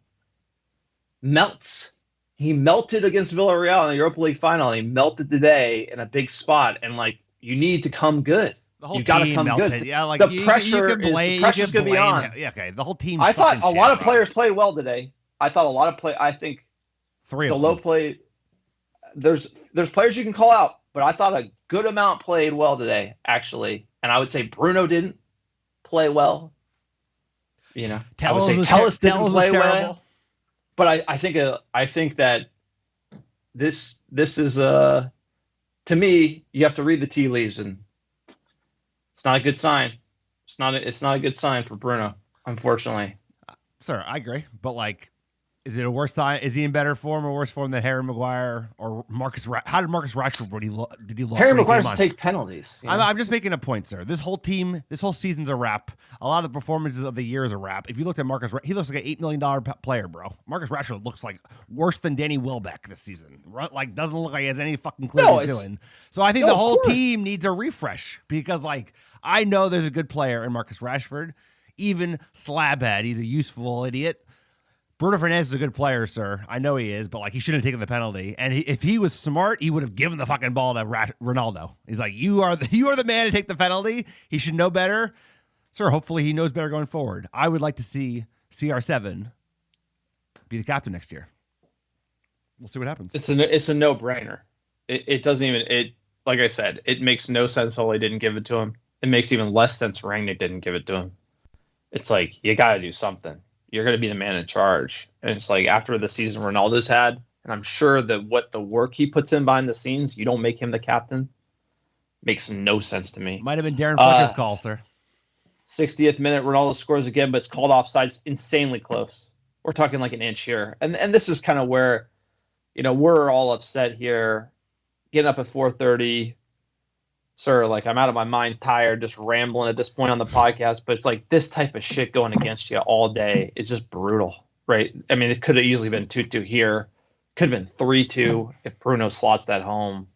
melts he melted against Villarreal in the Europa League final. And he melted today in a big spot, and like you need to come good. You got to come melted. Good. Yeah, like the pressure the pressure's going to be on. Yeah, okay, the whole team. I thought a lot of players played well today. I think Dalot played. There's players you can call out, but I thought a good amount played well today, actually. And I would say Bruno didn't play well. You know, I would say Telles didn't play well. But I think that this is to me, you have to read the tea leaves, and it's not a good sign. It's not a good sign for Bruno, unfortunately. Sir, I agree, but like, is it a worse sign? Is he in better form or worse form than Harry Maguire or Marcus? How did Marcus Rashford? Did he look? Harry Maguire doesn't take penalties. You know? I'm just making a point, sir. This whole team, this whole season's a wrap. A lot of the performances of the year is a wrap. If you looked at Marcus, he looks like an $8 million player, bro. Marcus Rashford looks like worse than Danny Welbeck this season. Like, doesn't look like he has any fucking clue what he's doing. So I think the whole team needs a refresh because, like, I know there's a good player in Marcus Rashford. Even Slabhead, he's a useful idiot. Bruno Fernandes is a good player, sir. I know he is, but like he shouldn't have taken the penalty. And if he was smart, he would have given the fucking ball to Ronaldo. He's like, you are the man to take the penalty. He should know better, sir. Hopefully, he knows better going forward. I would like to see CR7 be the captain next year. We'll see what happens. It's a no-brainer. It doesn't even like I said, it makes no sense Ole didn't give it to him. It makes even less sense Rangnick didn't give it to him. It's like you got to do something. You're going to be the man in charge. And it's like after the season Ronaldo's had, and I'm sure that what the work he puts in behind the scenes, you don't make him the captain. Makes no sense to me. Might have been Darren Fletcher's call, sir. 60th minute, Ronaldo scores again, but it's called offside. Insanely close. We're talking like an inch here. And this is kind of where, you know, we're all upset here. Getting up at 4:30. Sir, like I'm out of my mind, tired, just rambling at this point on the podcast. But it's like this type of shit going against you all day. It's just brutal, right? I mean, it could have easily been 2-2 here. Could have been 3-2 if Bruno slots that home.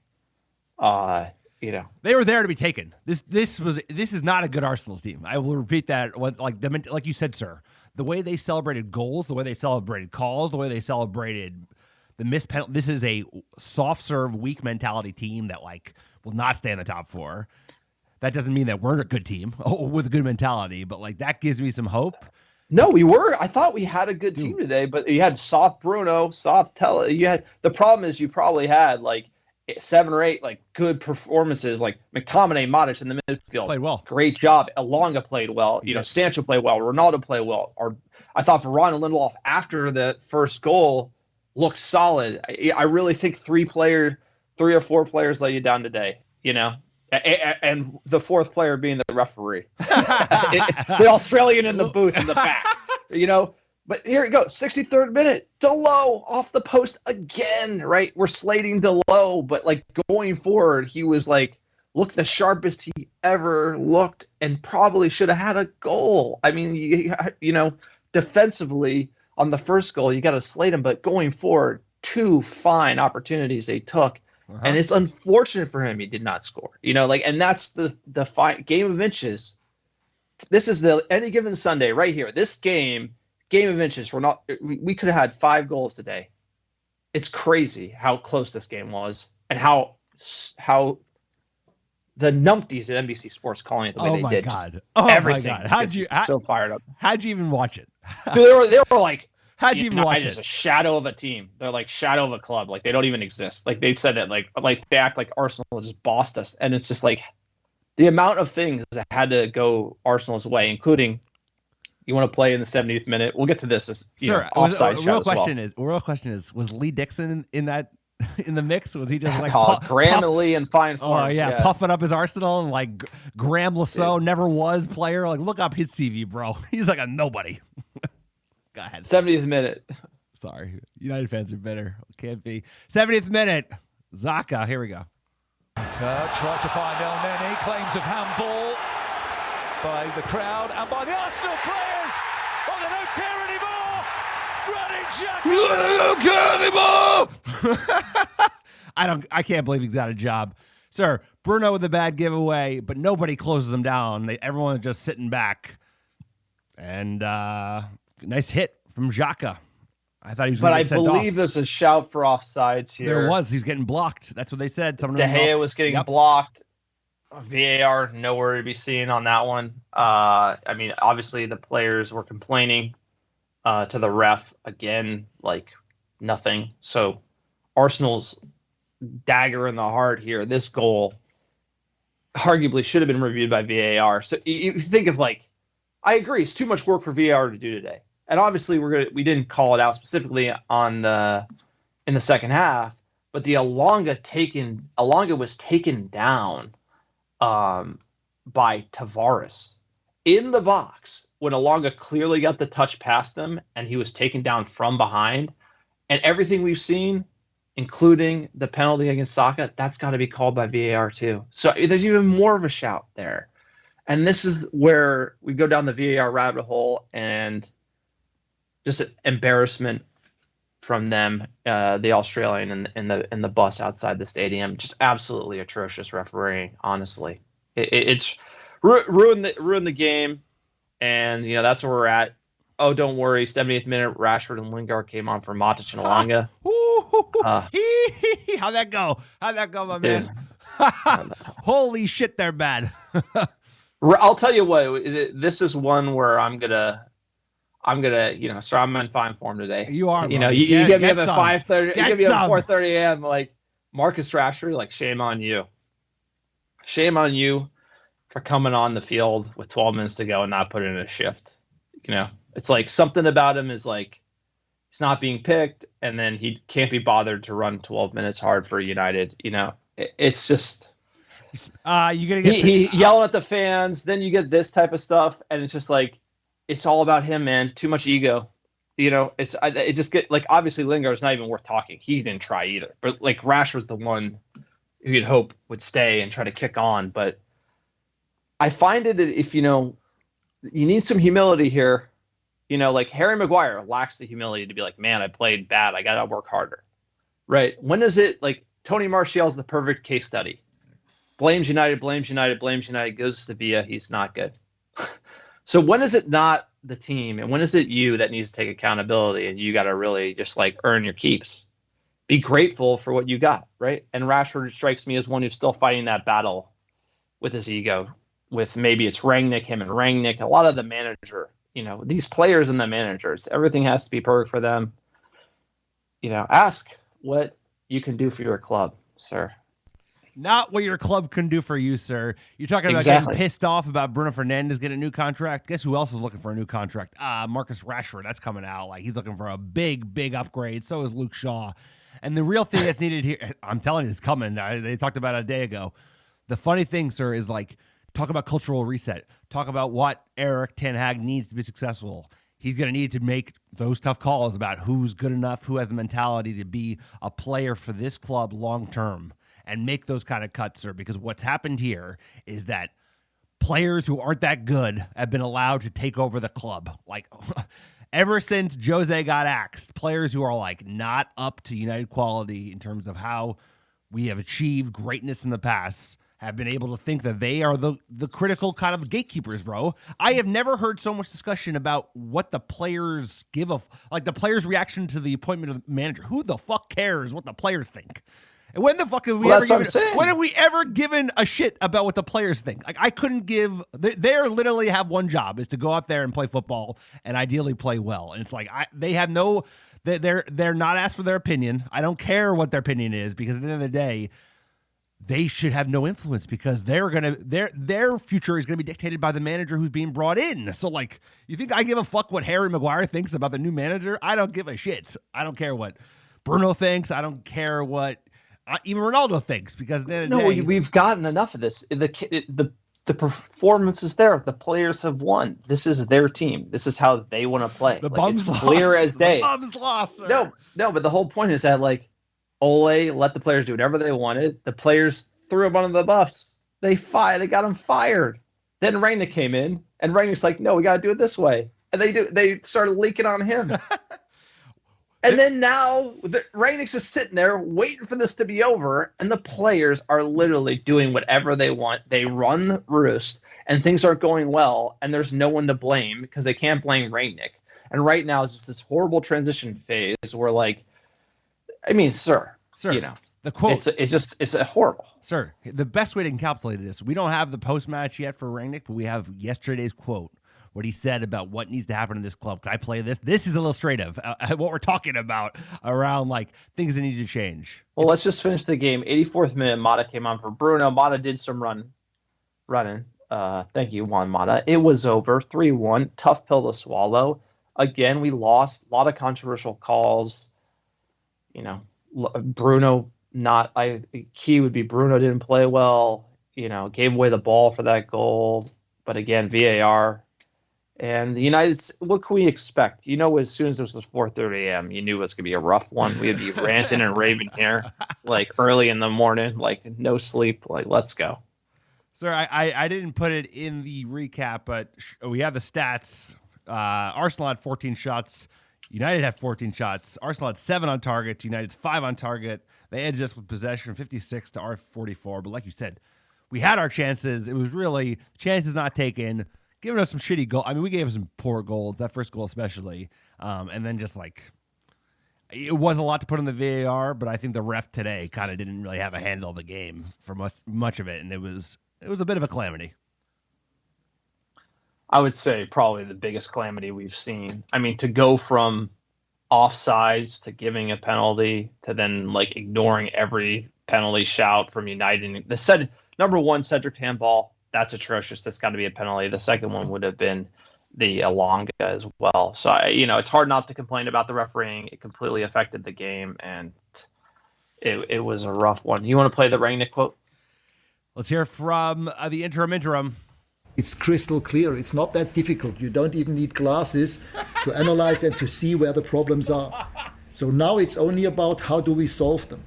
You know, they were there to be taken. This is not a good Arsenal team. I will repeat that. Like you said, sir, the way they celebrated goals, the way they celebrated calls, the way they celebrated the missed penalty. This is a soft serve, weak mentality team that like will not stay in the top four. That doesn't mean that we're a good team with a good mentality, but like that gives me some hope. No, we were. I thought we had a good team today, but you had soft Bruno, soft Tella. You had the problem is you probably had like 7 or 8 like good performances, like McTominay, Modric in the midfield played well. Great job. Elanga played well. You know, Sancho played well. Ronaldo played well. Or I thought Varane and Lindelof after the first goal looked solid. I really think 3 or 4 players let you down today. You know, and the 4th player being the referee, the Australian in the booth in the back. You know. But here you go, 63rd minute, Dalot off the post again, right? We're slating Dalot, but like going forward, he was like, look, the sharpest he ever looked and probably should have had a goal. I mean, you know, defensively on the first goal, you got to slate him, but going forward, 2 fine opportunities they took. And it's unfortunate for him he did not score, you know, like, and that's the game of inches. This is the any given Sunday right here. This game of inches. We could have had 5 goals today. It's crazy how close this game was and how the numpties at NBC Sports calling it the way they did. Everything. My God. How'd you so fired up? How'd you even watch it? Dude, they were like, how'd you even watch it? It's a shadow of a team. They're like shadow of a club. Like they don't even exist. Like they said that like they act like Arsenal just bossed us. And it's just like the amount of things that had to go Arsenal's way, including you want to play in the 70th minute. We'll get to this. Sir, the real question is, was Lee Dixon in that in the mix? Was he just like Graham and Lee in fine form? Oh yeah, puffing up his Arsenal and like Graham Lasso never was player. Like look up his CV, bro. He's like a nobody. Go ahead. 70th minute. Sorry, United fans are bitter. Can't be 70th minute. Xhaka. Here we go. Tried to find El Neni. Claims of handball by the crowd and by the Arsenal players. Oh, they don't care anymore. Granit Xhaka. They don't care anymore. I can't believe he got a job, sir. Bruno with a bad giveaway, but nobody closes him down. Everyone's just sitting back. And nice hit from Xhaka. I thought he was But going to I get sent believe off. there's a shout for offsides here. There was. He's getting blocked. That's what they said. Someone De Gea was getting blocked. VAR nowhere to be seen on that one. I mean, obviously the players were complaining to the ref again, like nothing. So Arsenal's dagger in the heart here. This goal arguably should have been reviewed by VAR. So you think of like, I agree, it's too much work for VAR to do today. And obviously we didn't call it out specifically in the second half, but the Elanga was taken down by Tavares in the box when Elanga clearly got the touch past him and he was taken down from behind. And everything we've seen, including the penalty against Saka, that's got to be called by VAR too. So there's even more of a shout there. And this is where we go down the VAR rabbit hole and just an embarrassment from them, the Australian in the bus outside the stadium. Just absolutely atrocious refereeing, honestly. It's ruined the game, and that's where we're at. Oh, don't worry. 70th minute, Rashford and Lingard came on for Matic and Elanga. How'd that go? How'd that go, my man? Holy shit, they're bad. I'll tell you what. This is one where I'm gonna, so I'm in fine form today. You are. You get me up at 5:30. You get me up at 4:30 a.m. Like Marcus Rashford. Like shame on you. Shame on you for coming on the field with 12 minutes to go and not putting in a shift. It's like something about him is like he's not being picked, and then he can't be bothered to run 12 minutes hard for United. It's just you gonna get he yelling at the fans. Then you get this type of stuff, and it's just like it's all about him, man. Too much ego. It just get like obviously Lingard's not even worth talking. He didn't try either, but like Rashford's the one who you'd hope would stay and try to kick on. But I find it if you need some humility here. Like Harry Maguire lacks the humility to be like, man, I played bad. I got to work harder. Right. When is it like Tony Martial's the perfect case study? Blames United, goes to Sevilla. He's not good. So when is it not the team? And when is it you that needs to take accountability? And you got to really just like earn your keeps. Be grateful for what you got. Right. And Rashford strikes me as one who's still fighting that battle with his ego. With maybe it's him and Rangnick, a lot of the manager. These players and the managers, everything has to be perfect for them. Ask what you can do for your club, sir. Not what your club can do for you, sir. You're talking about Exactly. getting pissed off about Bruno Fernandes getting a new contract. Guess who else is looking for a new contract? Marcus Rashford. That's coming out. Like he's looking for a big upgrade. So is Luke Shaw. And the real thing that's needed here, I'm telling you, it's coming. They talked about it a day ago. The funny thing, sir, is like, talk about cultural reset. Talk about what Erik ten Hag needs to be successful. He's going to need to make those tough calls about who's good enough, who has the mentality to be a player for this club long term, and make those kind of cuts, sir. Because what's happened here is that players who aren't that good have been allowed to take over the club. Like ever since Jose got axed, players who are like not up to United quality in terms of how we have achieved greatness in the past have been able to think that they are the critical kind of gatekeepers, bro. I have never heard so much discussion about what the players like the players' reaction to the appointment of the manager. Who the fuck cares what the players think? And when the fuck have we when have we ever given a shit about what the players think? Like I couldn't give. They literally have one job, is to go out there and play football and ideally play well. And it's like they have no. They're not asked for their opinion. I don't care what their opinion is, because at the end of the day, they should have no influence, because their future is gonna be dictated by the manager who's being brought in. So like, you think I give a fuck what Harry Maguire thinks about the new manager? I don't give a shit. I don't care what Bruno thinks. I don't care what even Ronaldo thinks, because at the end of the day, we've gotten enough of this. The performance is there. The players have won. This is their team. This is how they want to play. The bums lost. Clear as day. The bums lost, sir. No, but the whole point is that like Ole let the players do whatever they wanted. The players threw him under the bus. They got him fired. Then Rangnick came in, and Rangnick's like, no, we got to do it this way. And they started leaking on him. And then now Rangnick's just sitting there waiting for this to be over, and the players are literally doing whatever they want. They run the roost, and things aren't going well, and there's no one to blame because they can't blame Rangnick. And right now it's just this horrible transition phase where, like, I mean, sir, you know, the quote. It's a horrible. Sir, the best way to encapsulate this, we don't have the post-match yet for Rangnick, but we have yesterday's quote, what he said about what needs to happen in this club. Can I play this? This is illustrative, what we're talking about around, like, things that need to change. Well, let's just finish the game. 84th minute, Mata came on for Bruno. Mata did some running. Thank you, Juan Mata. It was over, 3-1. Tough pill to swallow. Again, we lost. A lot of controversial calls. You know, Bruno key would be Bruno didn't play well. You know, gave away the ball for that goal. But again, VAR. And the United, what can we expect? You know, as soon as it was 4:30 a.m., you knew it was going to be a rough one. We would be ranting and raving here, like early in the morning, like no sleep, like let's go. Sir, I didn't put it in the recap, but we have the stats. Arsenal had 14 shots. United had 14 shots. Arsenal had 7 on target. United's 5 on target. They edged us with possession, 56 to our 44. But like you said, we had our chances. It was really chances not taken. Giving us some shitty goal. I mean, we gave us some poor goals, that first goal especially. And then just like, it was a lot to put in the VAR, but I think the ref today kind of didn't really have a handle of the game for much of it. And it was a bit of a calamity. I would say probably the biggest calamity we've seen. I mean, to go from offsides to giving a penalty to then like ignoring every penalty shout from United. Number one, Cedric handball. That's atrocious. That's got to be a penalty. The second one would have been the Elanga as well. So, it's hard not to complain about the refereeing. It completely affected the game, and it was a rough one. You want to play the Rangnick quote? Let's hear from the interim. It's crystal clear. It's not that difficult. You don't even need glasses to analyze and to see where the problems are. So now it's only about how do we solve them.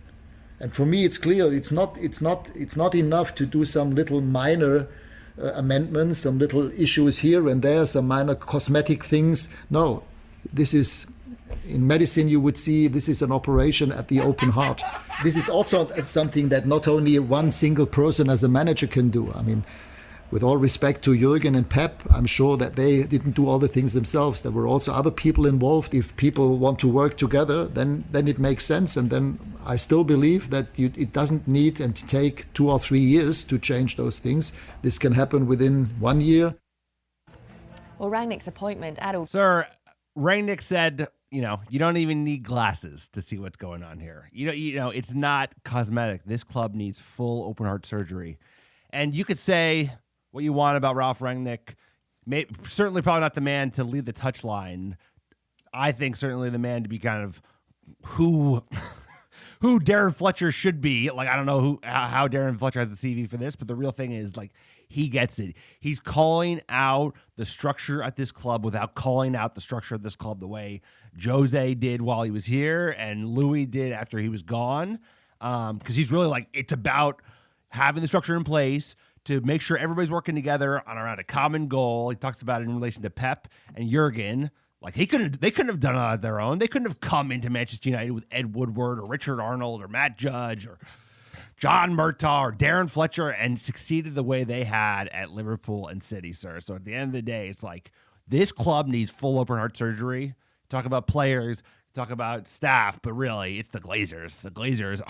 And for me, it's clear. It's not enough to do some little minor amendments, some little issues here and there, some minor cosmetic things. No, this is, in medicine, you would see this is an operation at the open heart. This is also something that not only one single person as a manager can do. I mean, with all respect to Jürgen and Pep, I'm sure that they didn't do all the things themselves. There were also other people involved. If people want to work together, then it makes sense. And then I still believe that it doesn't need and take 2 or 3 years to change those things. This can happen within 1 year. Well, Rangnick's appointment, Adolf. Sir, Rangnick said, you don't even need glasses to see what's going on here. It's not cosmetic. This club needs full open heart surgery. And you could say what you want about Ralf Rangnick. Certainly probably not the man to lead the touchline. I think certainly the man to be kind of who Darren Fletcher should be. Like, I don't know how Darren Fletcher has the CV for this, but the real thing is, like, he gets it. He's calling out the structure at this club without calling out the structure of this club the way Jose did while he was here and Louis did after he was gone. Because he's really like, it's about having the structure in place to make sure everybody's working together around a common goal. He talks about it in relation to Pep and Jurgen. Like, they couldn't have done it on their own. They couldn't have come into Manchester United with Ed Woodward or Richard Arnold or Matt Judge or John Murtaugh or Darren Fletcher and succeeded the way they had at Liverpool and City, sir. So at the end of the day, it's like this club needs full open heart surgery. Talk about players, talk about staff, but really it's the Glazers. The Glazers,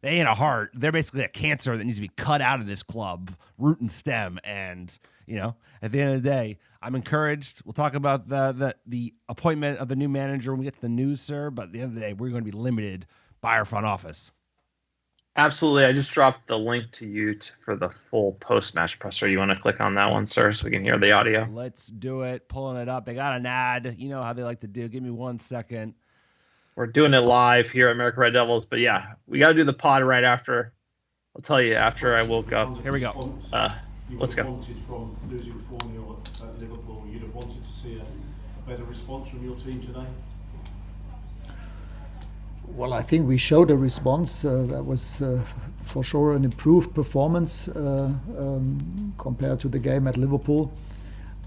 they ain't a heart. They're basically a cancer that needs to be cut out of this club, root and stem. And, at the end of the day, I'm encouraged. We'll talk about the appointment of the new manager when we get to the news, sir. But at the end of the day, we're going to be limited by our front office. Absolutely. I just dropped the link to you for the full post-match presser. You want to click on that one, sir, so we can hear the audio? Let's do it. Pulling it up. They got an ad. You know how they like to do. Give me 1 second. We're doing it live here at American Red Devils. But, yeah, we got to do the pod right after. I'll tell you after I woke up. Here we go. Let's go. Wanted from losing 4-0 at Liverpool. You'd have wanted to see a better response from your team today? Well, I think we showed a response that was for sure an improved performance compared to the game at Liverpool.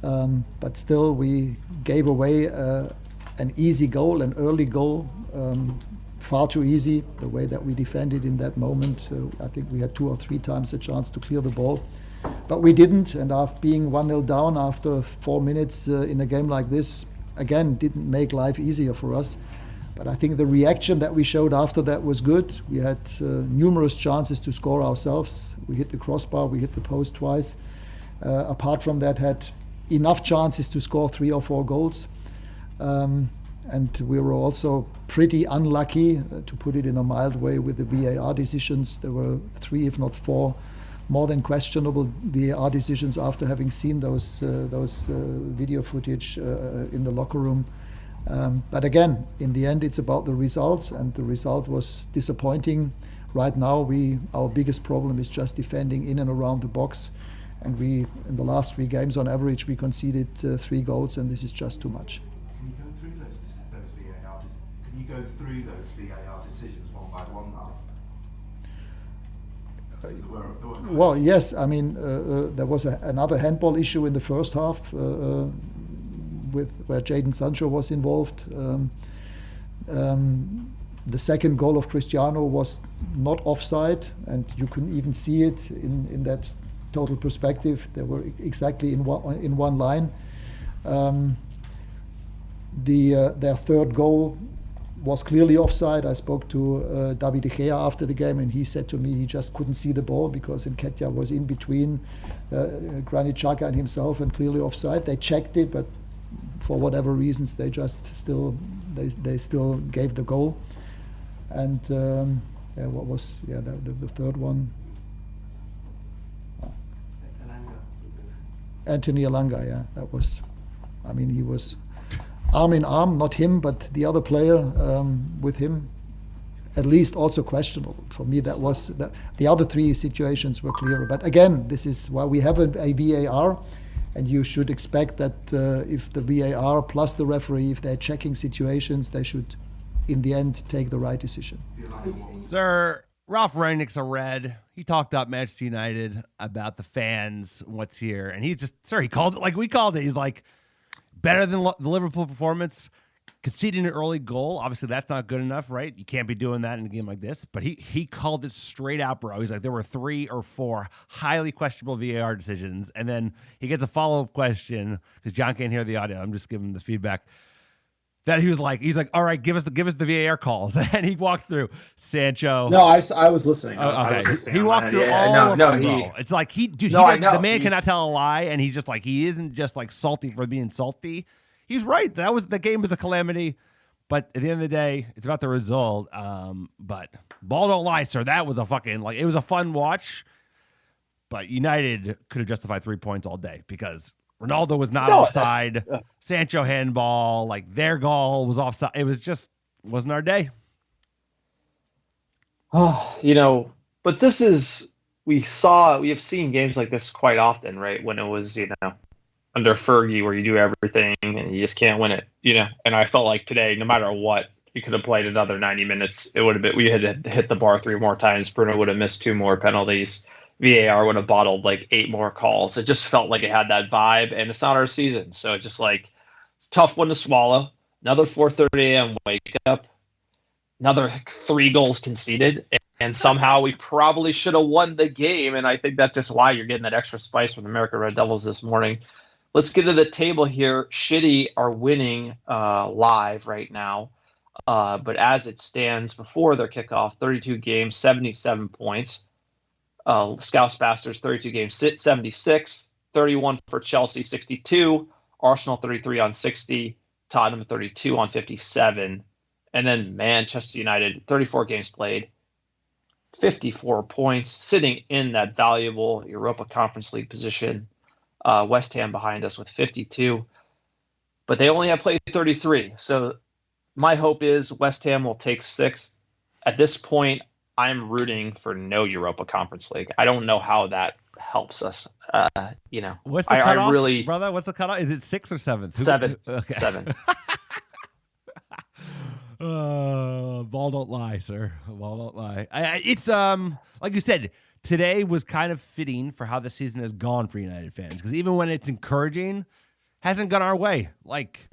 But still, we gave away an easy goal, an early goal, far too easy, the way that we defended in that moment. I think we had 2 or 3 times a chance to clear the ball. But we didn't, and after being 1-0 down after 4 minutes in a game like this, again, didn't make life easier for us. But I think the reaction that we showed after that was good. We had numerous chances to score ourselves. We hit the crossbar, we hit the post twice. Apart from that, had enough chances to score 3 or 4 goals. And we were also pretty unlucky, to put it in a mild way, with the VAR decisions. There were 3, if not 4, more than questionable VAR decisions after having seen those video footage in the locker room. But again, in the end, it's about the result, and the result was disappointing. Right now, our biggest problem is just defending in and around the box. And in the last 3 games, on average, we conceded 3 goals, and this is just too much. Can you go through those VAR decisions one by one now? Well, yes. I mean, there was another handball issue in the first half where Jadon Sancho was involved. The second goal of Cristiano was not offside, and you can even see it in that total perspective. They were exactly in one line. Their third goal was clearly offside. I spoke to David De Gea after the game, and he said to me he just couldn't see the ball because Nketiah was in between Granit Xhaka and himself, and clearly offside. They checked it, but for whatever reasons, they still gave the goal. And what was the third one? Anthony Elanga, yeah, that was. I mean, he was arm in arm, not him, but the other player with him, at least also questionable. For me, that was the other 3 situations were clearer. But again, this is why we have a VAR, and you should expect that if the VAR plus the referee, if they're checking situations, they should, in the end, take the right decision. Sir, Ralf Rangnick's a Red. He talked up Manchester United about the fans, what's here, and he called it like we called it. He's like, better than the Liverpool performance, conceding an early goal. Obviously, that's not good enough, right? You can't be doing that in a game like this. But he called it straight out, bro. He's like, there were 3 or 4 highly questionable VAR decisions. And then he gets a follow-up question, because John can't hear the audio. I'm just giving him the feedback. That he's like, all right, give us the VAR calls. And he walked through Sancho. No, I was listening. Okay. I was listening. He walked through all of them, bro. It's like the man cannot tell a lie, and he's just like, he isn't just like salty for being salty. He's right. The game was a calamity, but at the end of the day, it's about the result. But ball don't lie, sir. That was it was a fun watch, but United could have justified 3 points all day because Ronaldo was not offside. Sancho handball, like their goal was offside. It wasn't our day. Oh, but this is, we have seen games like this quite often, right? When it was, under Fergie, where you do everything and you just can't win it, And I felt like today, no matter what, we could have played another 90 minutes. It would have been, we had to hit the bar 3 more times. Bruno would have missed 2 more penalties. VAR would have bottled like 8 more calls. It just felt like it had that vibe, and it's not our season. So it's just like, it's a tough one to swallow. Another 4:30 a.m. wake up, another 3 goals conceded, and somehow we probably should have won the game. And I think that's just why you're getting that extra spice from the American Red Devils this morning. Let's get to the table here. Shitty are winning live right now. But as it stands before their kickoff, 32 games, 77 points. Scouse Bastards, 32 games, 76, 31 for Chelsea, 62, Arsenal 33 on 60, Tottenham 32 on 57, and then Manchester United, 34 games played, 54 points, sitting in that valuable Europa Conference League position. West Ham behind us with 52, but they only have played 33. So my hope is West Ham will take 6th. At this point, I'm rooting for no Europa Conference League. I don't know how that helps us. What's the cutoff, brother? What's the cutoff? Is it 6th or 7th? 7. Okay. 7. Ball don't lie, sir. Ball don't lie. It's like you said, today was kind of fitting for how the season has gone for United fans, because even when it's encouraging, hasn't gone our way. Like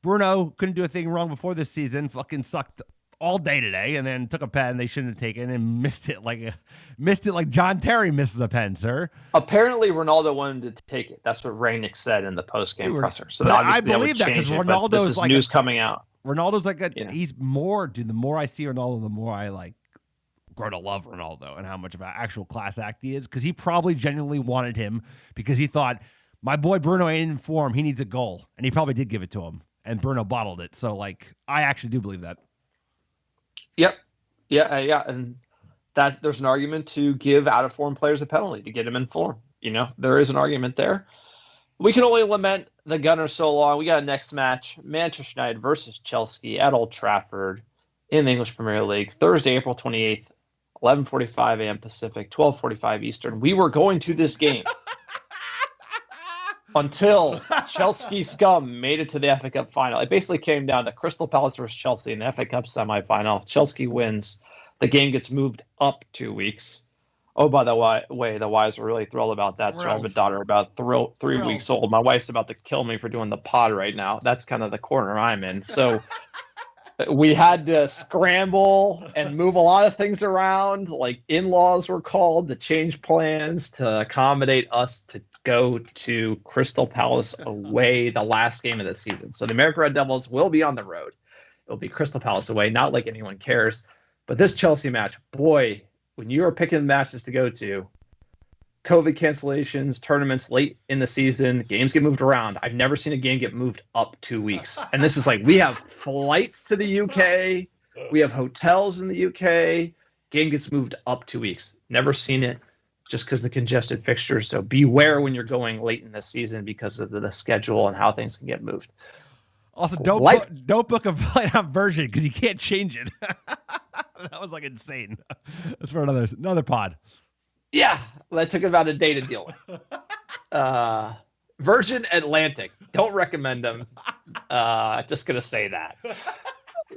Bruno couldn't do a thing wrong before this season. Fucking sucked all day today, and then took a pen they shouldn't have taken and missed it like John Terry misses a pen, sir. Apparently, Ronaldo wanted to take it. That's what Rangnick said in the post-game presser. So obviously I believe that because Ronaldo's this is like news coming out. Ronaldo's like he's more, dude. The more I see Ronaldo, the more I like grow to love Ronaldo and how much of an actual class act he is. Because he probably genuinely wanted him because he thought my boy Bruno ain't in form. He needs a goal, and he probably did give it to him. And Bruno bottled it. So like, I actually do believe that. Yep. Yeah. And that there's an argument to give out of form players a penalty to get them in form. There is an argument there. We can only lament the Gunners so long. We got a next match, Manchester United versus Chelsea at Old Trafford in the English Premier League, Thursday, April 28th, 11:45 a.m. Pacific, 12:45 Eastern. We were going to this game until Chelsea scum made it to the FA Cup final. It basically came down to Crystal Palace versus Chelsea in the FA Cup semifinal. Chelsea wins. The game gets moved up 2 weeks. Oh, by the way, the wives are really thrilled about that. So I have a daughter about 3 weeks old. My wife's about to kill me for doing the pod right now. That's kind of the corner I'm in. So we had to scramble and move a lot of things around. Like in-laws were called to change plans to accommodate us to go to Crystal Palace away the last game of the season. So the American Red Devils will be on the road. It'll be Crystal Palace away, not like anyone cares. But this Chelsea match, boy, when you are picking matches to go to, COVID cancellations, tournaments late in the season, games get moved around. I've never seen a game get moved up 2 weeks. And this is like, we have flights to the UK. We have hotels in the UK. Game gets moved up 2 weeks. Never seen it. Just because of the congested fixtures. So beware when you're going late in the season because of the schedule and how things can get moved. Also, don't book a flight out version because you can't change it. That was like insane. That's for another pod. Yeah, that took about a day to deal with. Virgin Atlantic. Don't recommend them. Just going to say that.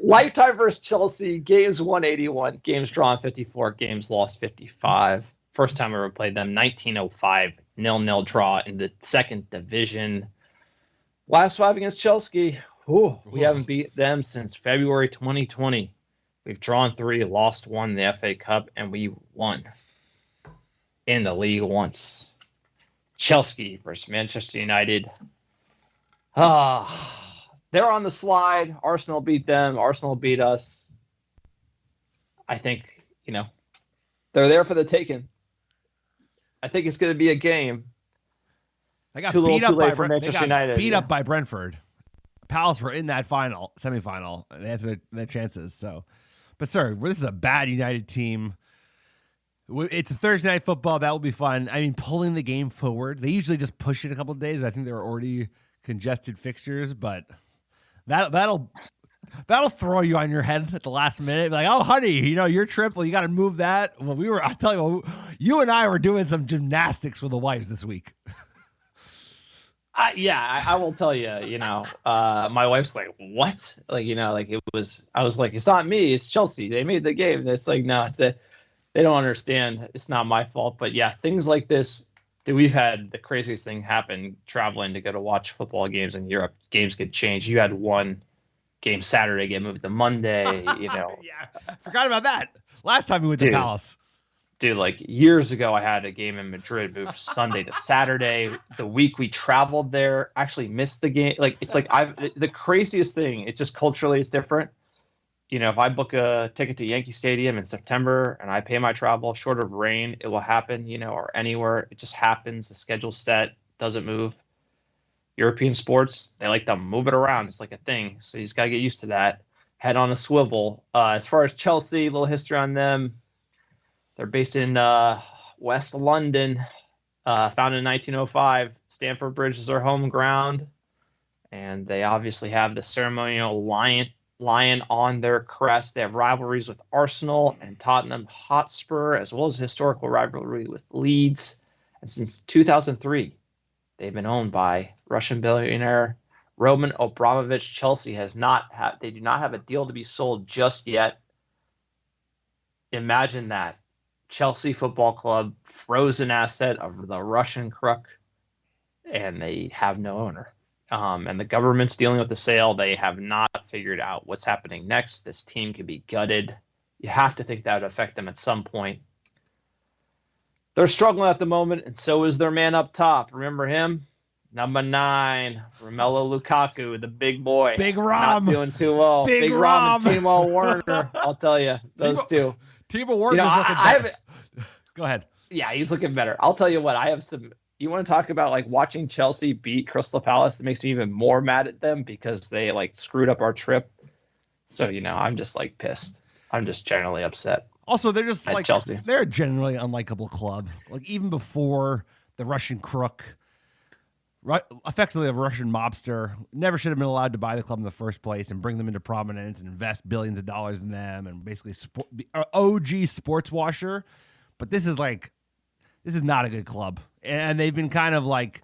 Lifetime versus Chelsea. Games 181. Games drawn 54. Games lost 55. First time I ever played them, 1905, 0-0 draw in the second division. Last 5 against Chelsea. We haven't beat them since February 2020. We've drawn 3, lost 1 in the FA Cup, and we won in the league once. Chelsea versus Manchester United. They're on the slide. Arsenal beat them. Arsenal beat us. I think, they're there for the taking. I think it's going to be a game. They got beat up by Brentford. Palace were in that semifinal. They had their chances. So, but sir, this is a bad United team. It's a Thursday night football. That will be fun. I mean, pulling the game forward. They usually just push it a couple of days. I think there were already congested fixtures, but that'll throw you on your head at the last minute. Like, oh, honey, your trip. Well, you got to move that. Well, I'll tell you, you and I were doing some gymnastics with the wives this week. I will tell you, my wife's like, what? Like, I was like, it's not me, it's Chelsea. They made the game. And it's like, no, they don't understand. It's not my fault. But yeah, things like this, dude, we've had the craziest thing happen traveling to go to watch football games in Europe. Games get changed. You had one game Saturday get moved to Monday, Yeah, forgot about that. Last time we went to Palace. Dude, like years ago, I had a game in Madrid moved Sunday to Saturday. The week we traveled there, actually missed the game. Like, it's like the craziest thing. It's just culturally, it's different. If I book a ticket to Yankee Stadium in September and I pay my travel short of rain, it will happen, or anywhere. It just happens. The schedule's set, doesn't move. European sports, they like to move it around. It's like a thing. So you just got to get used to that. Head on a swivel. As far as Chelsea, a little history on them. They're based in West London, founded in 1905. Stamford Bridge is their home ground. And they obviously have the ceremonial lion on their crest. They have rivalries with Arsenal and Tottenham Hotspur, as well as a historical rivalry with Leeds. And since 2003, they've been owned by Russian billionaire Roman Abramovich. Chelsea they do not have a deal to be sold just yet. Imagine that. Chelsea Football Club, frozen asset of the Russian crook, and they have no owner. And the government's dealing with the sale. They have not figured out what's happening next. This team could be gutted. You have to think that would affect them at some point. They're struggling at the moment, and so is their man up top. Remember him? Number 9, Romelu Lukaku, the big boy. Big Rom. Not doing too well. Big Rom Rom. and Timo Werner. I'll tell you, those two. Timo Werner's looking better. Go ahead. Yeah, he's looking better. I'll tell you what, I have some. You want to talk about like watching Chelsea beat Crystal Palace? It makes me even more mad at them because they like screwed up our trip. So, I'm just like pissed. I'm just generally upset. Also, they're just At like Chelsea. They're a generally unlikable club. Like even before the Russian crook, effectively a Russian mobster, never should have been allowed to buy the club in the first place and bring them into prominence and invest billions of dollars in them and basically OG sports washer. But this is not a good club, and they've been kind of like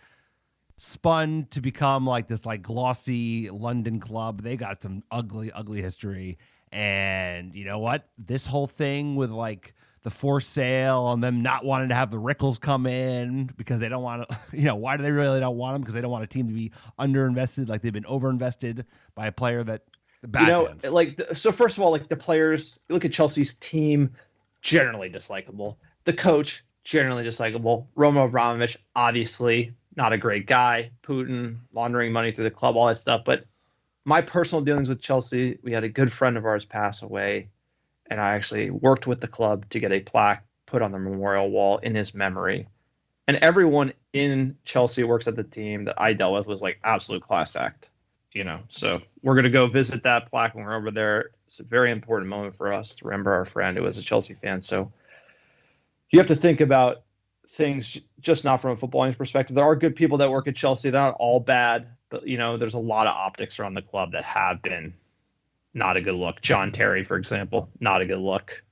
spun to become like this like glossy London club. They got some ugly history. And you know what? This whole thing with like the for sale and them not wanting to have the Rickles come in because they don't want to, why do they really don't want them? Because they don't want a team to be underinvested, like they've been overinvested by a player that the bad fans. So first of all, like the players, you look at Chelsea's team, generally dislikable. The coach, generally dislikable. Roman Abramovich, obviously not a great guy. Putin, laundering money through the club, all that stuff. But my personal dealings with Chelsea, we had a good friend of ours pass away, and I actually worked with the club to get a plaque put on the memorial wall in his memory. And everyone in Chelsea who works at the team that I dealt with was like absolute class act, So we're going to go visit that plaque when we're over there. It's a very important moment for us to remember our friend who was a Chelsea fan. So you have to think about things just not from a footballing perspective. There are good people that work at Chelsea. They're not all bad. But, there's a lot of optics around the club that have been not a good look. John Terry, for example, not a good look.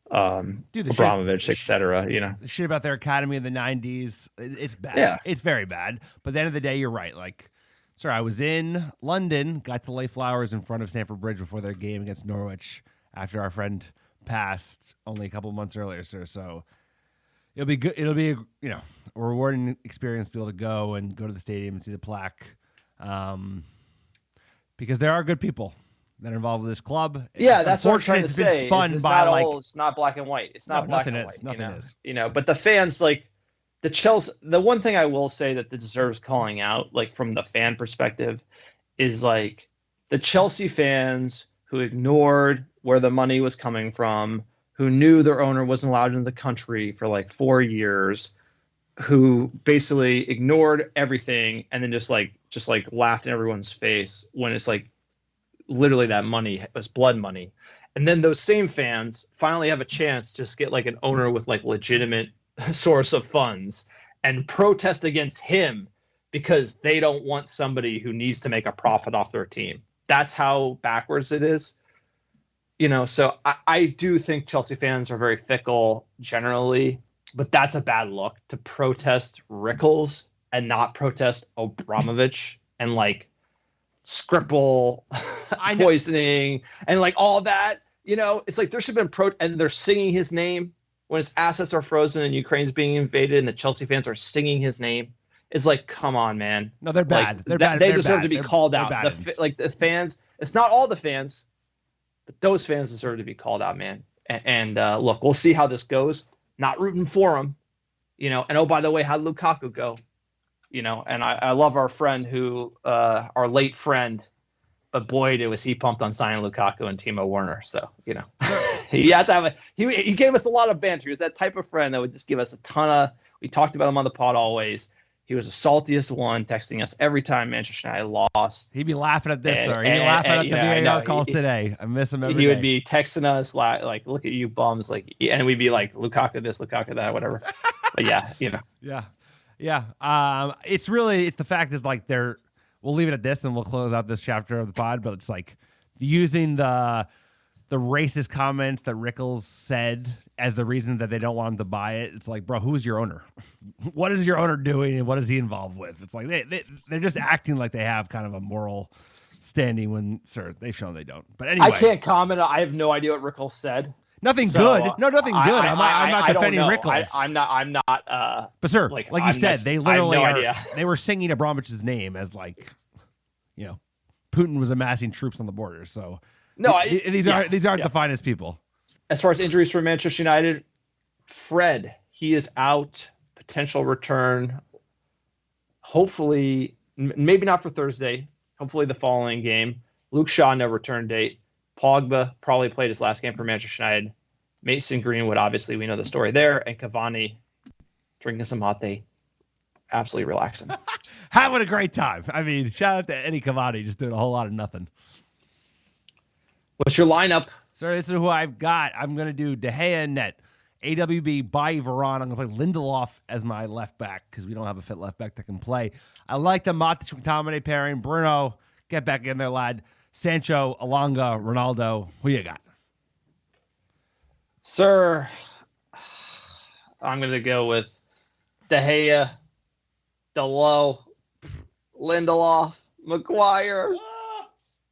Abramovich, etc. The shit about their academy in the 90s, it's bad. Yeah. It's very bad. But at the end of the day, you're right. Like, sir, I was in London, got to lay flowers in front of Stamford Bridge before their game against Norwich after our friend passed only a couple of months earlier, sir. So it'll be good. It'll be a rewarding experience to be able to go to the stadium and see the plaque. Because there are good people that are involved with this club. Yeah, that's what I'm trying to say. It's not black and white. It's not black and white. Nothing is. But the fans, like the Chelsea, the one thing I will say that deserves calling out, like from the fan perspective, is like the Chelsea fans who ignored where the money was coming from, who knew their owner wasn't allowed into the country for like 4 years, who basically ignored everything and then just laughed in everyone's face when it's like literally that money was blood money. And then those same fans finally have a chance to just get like an owner with like legitimate source of funds and protest against him because they don't want somebody who needs to make a profit off their team. That's how backwards it is. So I do think Chelsea fans are very fickle generally, but that's a bad look to protest Rickles and not protest Abramovich and like Skripal poisoning and like all that. It's like there should have been and they're singing his name when his assets are frozen and Ukraine's being invaded and the Chelsea fans are singing his name. It's like, come on, man. No, they're bad. Like, they're bad. They they're deserve bad. to be called out. The fans, it's not all the fans, but those fans deserve to be called out, man. And look, we'll see how this goes. Not rooting for him, And oh, by the way, how'd Lukaku go? And I love our friend our late friend, but boy, was he pumped on signing Lukaku and Timo Werner. So, he had to have he gave us a lot of banter. He was that type of friend that would just give us a ton of. We talked about him on the pod always. He was the saltiest one, texting us every time Manchester United lost. He'd be laughing at this, sir. He'd be laughing at the VAR calls today. I miss him every day. He would be texting us like, "Look at you bums!" And we'd be like, "Lukaku this, Lukaku that, whatever." But yeah. Yeah. It's the fact is like we'll leave it at this and we'll close out this chapter of the pod. But it's like using the racist comments that Rickles said as the reason that they don't want him to buy it. It's like, bro, who's your owner? What is your owner doing and what is he involved with? It's like they're just acting like they have kind of a moral standing when, sir, they've shown they don't. But anyway. I can't comment. I have no idea what Rickles said. Nothing good. No, nothing good. I'm not defending Rickles. I'm not. But sir, like you said, they literally I have no idea. They were singing Abramovich's name as Putin was amassing troops on the border. So No, these aren't the finest people. As far as injuries for Manchester United, Fred, he is out. Potential return. Hopefully, maybe not for Thursday. Hopefully the following game. Luke Shaw, no return date. Pogba probably played his last game for Manchester United. Mason Greenwood, obviously, we know the story there. And Cavani drinking some mate. Absolutely relaxing. Having a great time. I mean, shout out to Eddie Cavani, just doing a whole lot of nothing. What's your lineup? So this is who I've got. I'm going to do De Gea in net. AWB by Varane. I'm going to play Lindelof as my left back because we don't have a fit left back that can play. I like the Matic-McTominay pairing. Bruno, get back in there, lad. Sancho, Elanga, Ronaldo. Who you got? Sir, I'm going to go with De Gea, Dalot, Lindelof, Maguire,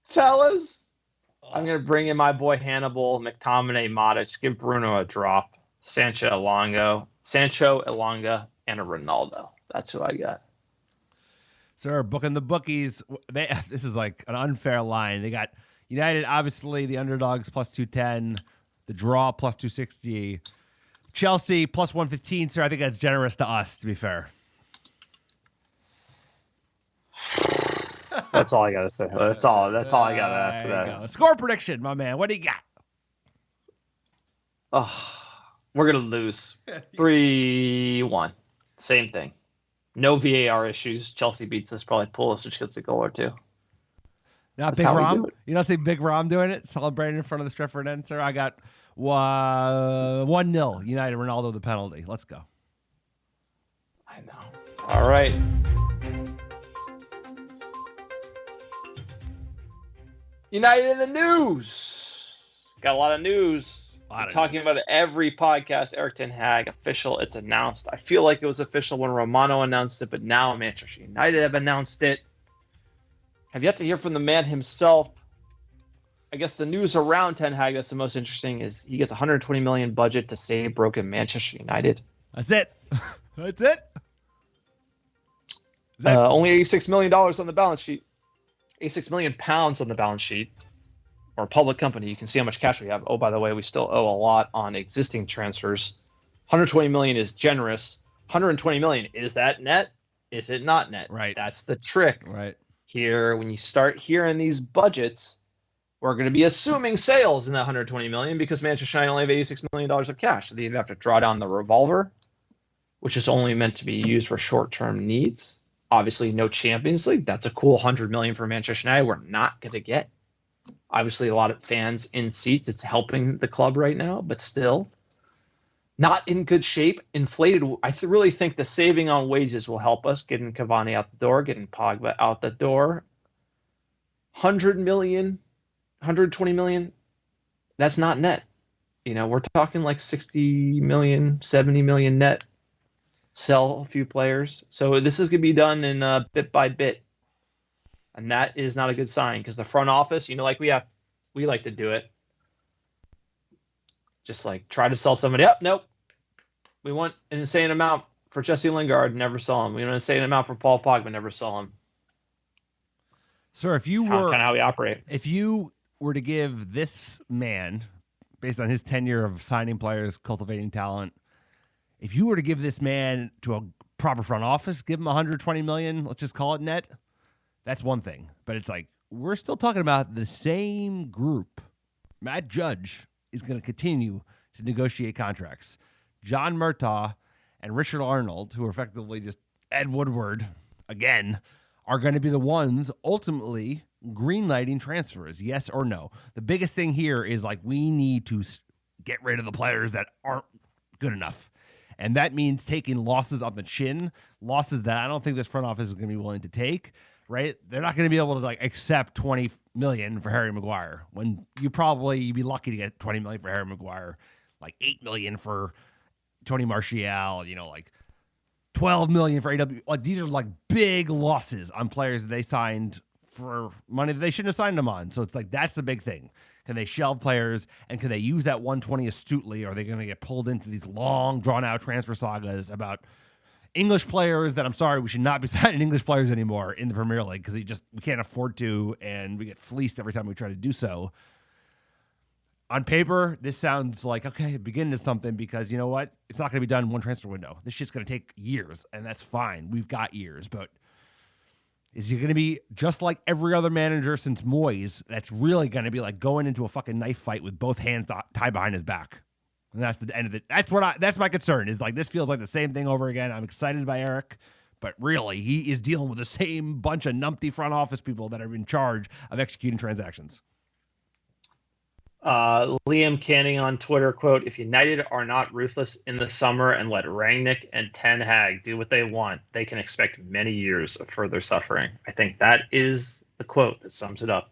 Telles. I'm going to bring in my boy Hannibal, McTominay, Matic, give Bruno a drop, Sancho, Elanga, and a Ronaldo. That's who I got. Sir, booking the bookies. This is like an unfair line. They got United, obviously, the underdogs, plus 210. The draw, plus 260. Chelsea, plus 115. Sir, I think that's generous to us, to be fair. That's all I got to say. That's all I got after that. Go. Score prediction, my man. What do you got? Oh, we're going to lose 3-1. Same thing. No VAR issues. Chelsea beats us. Probably Pulisic gets a goal or two. Not Big Rom? You don't see Big Rom doing it? Celebrating in front of the Stretford end, sir? I got 1-0. United, Ronaldo, the penalty. Let's go. I know. All right. United in the news. Got a lot of news. Talking about it every podcast. Erik ten Hag, official. It's announced. I feel like it was official when Romano announced it, but now Manchester United have announced it. Have yet to hear from the man himself. I guess the news around Ten Hag that's the most interesting is he gets $120 million budget to save broken Manchester United. That's it. That's it. Only $86 million on the balance sheet. 86 million pounds on the balance sheet. Or a public company, you can see how much cash we have. Oh, by the way, we still owe a lot on existing transfers. 120 million is generous. 120 million, is that net? Is it not net? Right. That's the trick. Right. Here, when you start hearing these budgets, we're going to be assuming sales in that 120 million because Manchester United only have $86 million of cash. So they have to draw down the revolver, which is only meant to be used for short-term needs. Obviously, no Champions League. That's a cool 100 million for Manchester United. We're not going to get. Obviously, a lot of fans in seats. It's helping the club right now, but still not in good shape. Inflated. I really think the saving on wages will help us getting Cavani out the door, getting Pogba out the door. 100 million, 120 million. That's not net. You know, we're talking like 60 million, 70 million net. Sell a few players. So this is going to be done in bit by bit. And that is not a good sign because the front office, you know, like we like to do it. Just like try to sell somebody up. Nope. We want an insane amount for Jesse Lingard. Never sell him. We want an insane amount for Paul Pogba. Never sell him. Sir, if you That's were kind of how we operate. If you were to give this man, based on his tenure of signing players, cultivating talent, if you were to give this man to a proper front office, give him 120 million, let's just call it net. That's one thing, but it's like we're still talking about the same group. Matt Judge is going to continue to negotiate contracts. John Murtaugh and Richard Arnold, who are effectively just Ed Woodward again, are going to be the ones ultimately greenlighting transfers, yes or no. The biggest thing here is like we need to get rid of the players that aren't good enough. And that means taking losses on the chin, losses that I don't think this front office is going to be willing to take. Right? They're not going to be able to like accept 20 million for Harry Maguire when you'd be lucky to get 20 million for Harry Maguire, like 8 million for Tony Martial, you know, like 12 million for AW. Like these are like big losses on players that they signed for money that they shouldn't have signed them on. So it's like, that's the big thing. Can they shelve players and can they use that 120 astutely? Or are they going to get pulled into these long drawn out transfer sagas about English players that I'm sorry, we should not be signing English players anymore in the Premier League because we can't afford to, and we get fleeced every time we try to do so. On paper, this sounds like, okay, beginning to something because you know what? It's not going to be done in one transfer window. This shit's going to take years, and that's fine. We've got years, but is he going to be just like every other manager since Moyes that's really going to be like going into a fucking knife fight with both hands tied behind his back? And that's the end of it. That's my concern is like this feels like the same thing over again. I'm excited by Eric, but really he is dealing with the same bunch of numpty front office people that are in charge of executing transactions. Liam Canning on Twitter, quote, if United are not ruthless in the summer and let Rangnick and Ten Hag do what they want, they can expect many years of further suffering. I think that is the quote that sums it up.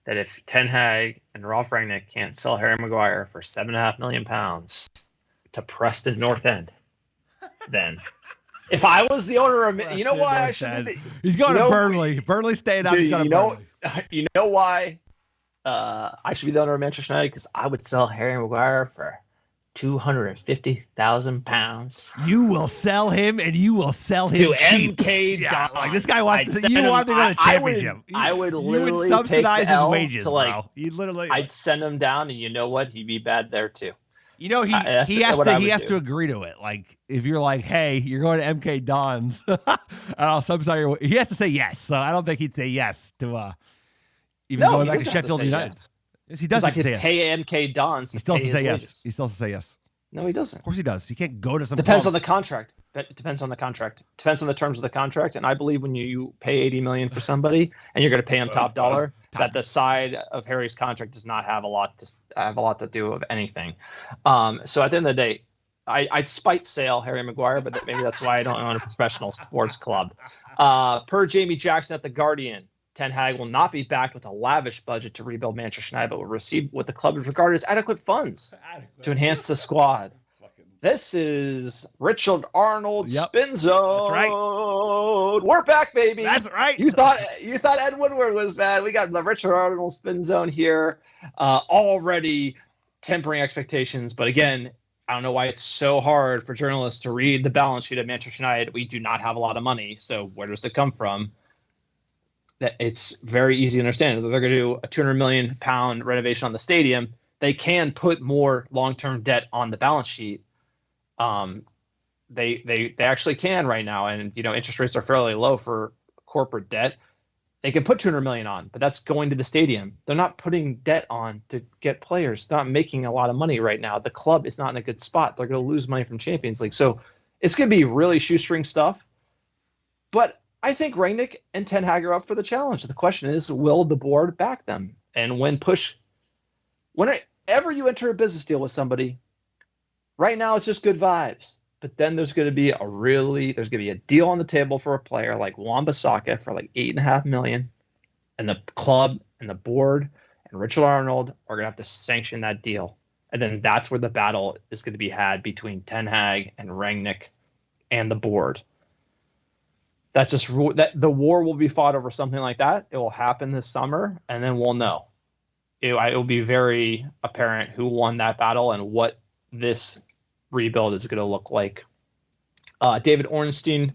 That if Ten Hag and Ralph Rangnick can't sell Harry Maguire for £7.5 million to Preston North End, then if I was the owner of, you know why I should be? He's going to Burnley. Burnley staying up. You know why? I should be the owner of Manchester United because I would sell Harry Maguire for £250,000. You will sell him, and you will sell him to cheap. MK Yeah, Dons. like this guy wants to. You want to go to the championship. I would literally you would subsidize take his wages, bro. You literally. I'd send him down, and you know what? He'd be bad there too. You know he has to agree to it. Like if you're like, hey, you're going to MK Dons, and I'll subsidize your. He has to say yes. So I don't think he'd say yes to even going back to Sheffield United. Yes, he does. I could pay MK Dons. He still has to say wages. yes. He still has to say yes. No, he doesn't. Of course he does. He can't go to some. Depends on the contract. It depends on the contract. Depends on the terms of the contract. And I believe when you pay $80 million for somebody and you're going to pay him top dollar, that the side of Harry's contract does not have a lot to do with anything. So at the end of the day, I'd spite sale Harry Maguire, but maybe that's why I don't own a professional sports club. Per Jamie Jackson at The Guardian, Ten Hag will not be backed with a lavish budget to rebuild Manchester United, but will receive what the club is regarded as adequate funds to enhance the squad. This is Richard Arnold Spin Zone. That's right. We're back, baby. That's right. You thought Ed Woodward was bad. We got the Richard Arnold Spin Zone here, already tempering expectations. But again, I don't know why it's so hard for journalists to read the balance sheet of Manchester United. We do not have a lot of money, so where does it come from? That it's very easy to understand. If they're going to do a £200 million renovation on the stadium, they can put more long-term debt on the balance sheet. They actually can right now, and interest rates are fairly low for corporate debt. They can put $200 million on, but that's going to the stadium. They're not putting debt on to get players. They're not making a lot of money right now. The club is not in a good spot. They're going to lose money from Champions League, so it's going to be really shoestring stuff. But I think Rangnick and Ten Hag are up for the challenge. The question is, will the board back them? And whenever you enter a business deal with somebody, right now it's just good vibes. But then there's going to be a deal on the table for a player like Wan-Bissaka for like $8.5 million, and the club and the board and Richard Arnold are going to have to sanction that deal. And then that's where the battle is going to be had between Ten Hag and Rangnick and the board. That's just that the war will be fought over something like that. It will happen this summer, and then we'll know. It will be very apparent who won that battle and what this rebuild is going to look like. David Ornstein,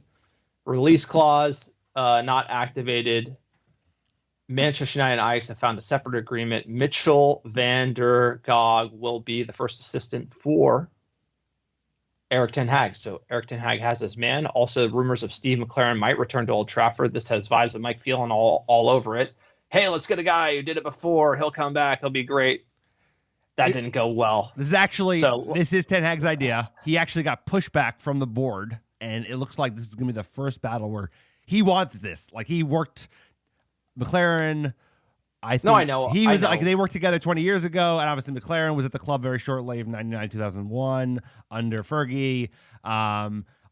release clause not activated. Manchester United and Ajax have found a separate agreement. Mitchell van der Gaag will be the first assistant for Erik ten Hag. So Erik ten Hag has this man. Also, rumors of Steve McLaren might return to Old Trafford. This has vibes of Mike Phelan all over it. Hey, let's get a guy who did it before. He'll come back. He'll be great. That didn't go well. This is Ten Hag's idea. He actually got pushback from the board, and it looks like this is going to be the first battle where he wants this. Like he worked McLaren. I know. They worked together 20 years ago, and obviously McLaren was at the club very shortly, 99, 2001 under Fergie.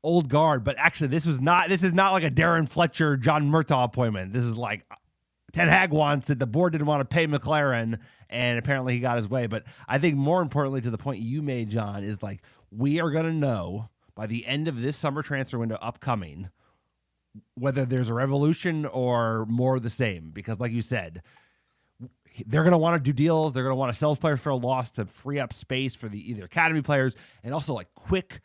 Old guard, but actually this is not like a Darren Fletcher, John Murtaugh appointment. This is like Ten Hag wants it. The board didn't want to pay McLaren, and apparently he got his way. But I think more importantly to the point you made, John, is like we are going to know by the end of this summer transfer window upcoming whether there's a revolution or more of the same. Because like you said, they're going to want to do deals. They're going to want to sell players for a loss to free up space for the either academy players and also like quick,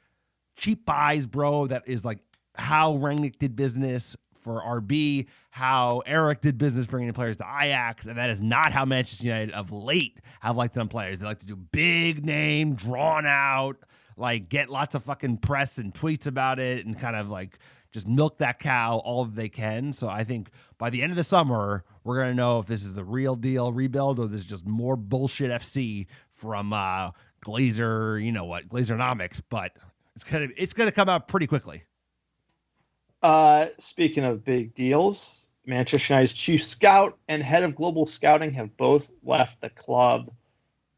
cheap buys, bro. That is like how Rangnick did business for RB, how Eric did business bringing in players to Ajax, and that is not how Manchester United of late have liked it on players. They like to do big name, drawn out, like get lots of fucking press and tweets about it and kind of like just milk that cow all they can. So I think by the end of the summer, we're going to know if this is the real deal rebuild or this is just more bullshit FC from Glazer, you know what, Glazeronomics, but it's going to come out pretty quickly. Speaking of big deals, Manchester United's chief scout and head of global scouting have both left the club.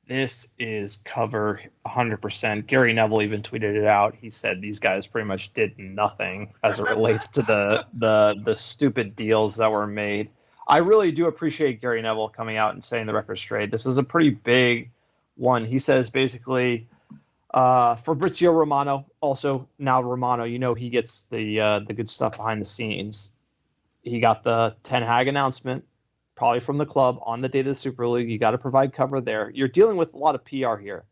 This is cover 100%. Gary Neville even tweeted it out. He said these guys pretty much did nothing as it relates to the stupid deals that were made. I really do appreciate Gary Neville coming out and saying the record's straight. This is a pretty big one. He says basically, Fabrizio Romano, also now Romano, you know he gets the good stuff behind the scenes. He got the Ten Hag announcement, probably from the club on the day of the Super League. You got to provide cover there. You're dealing with a lot of PR here.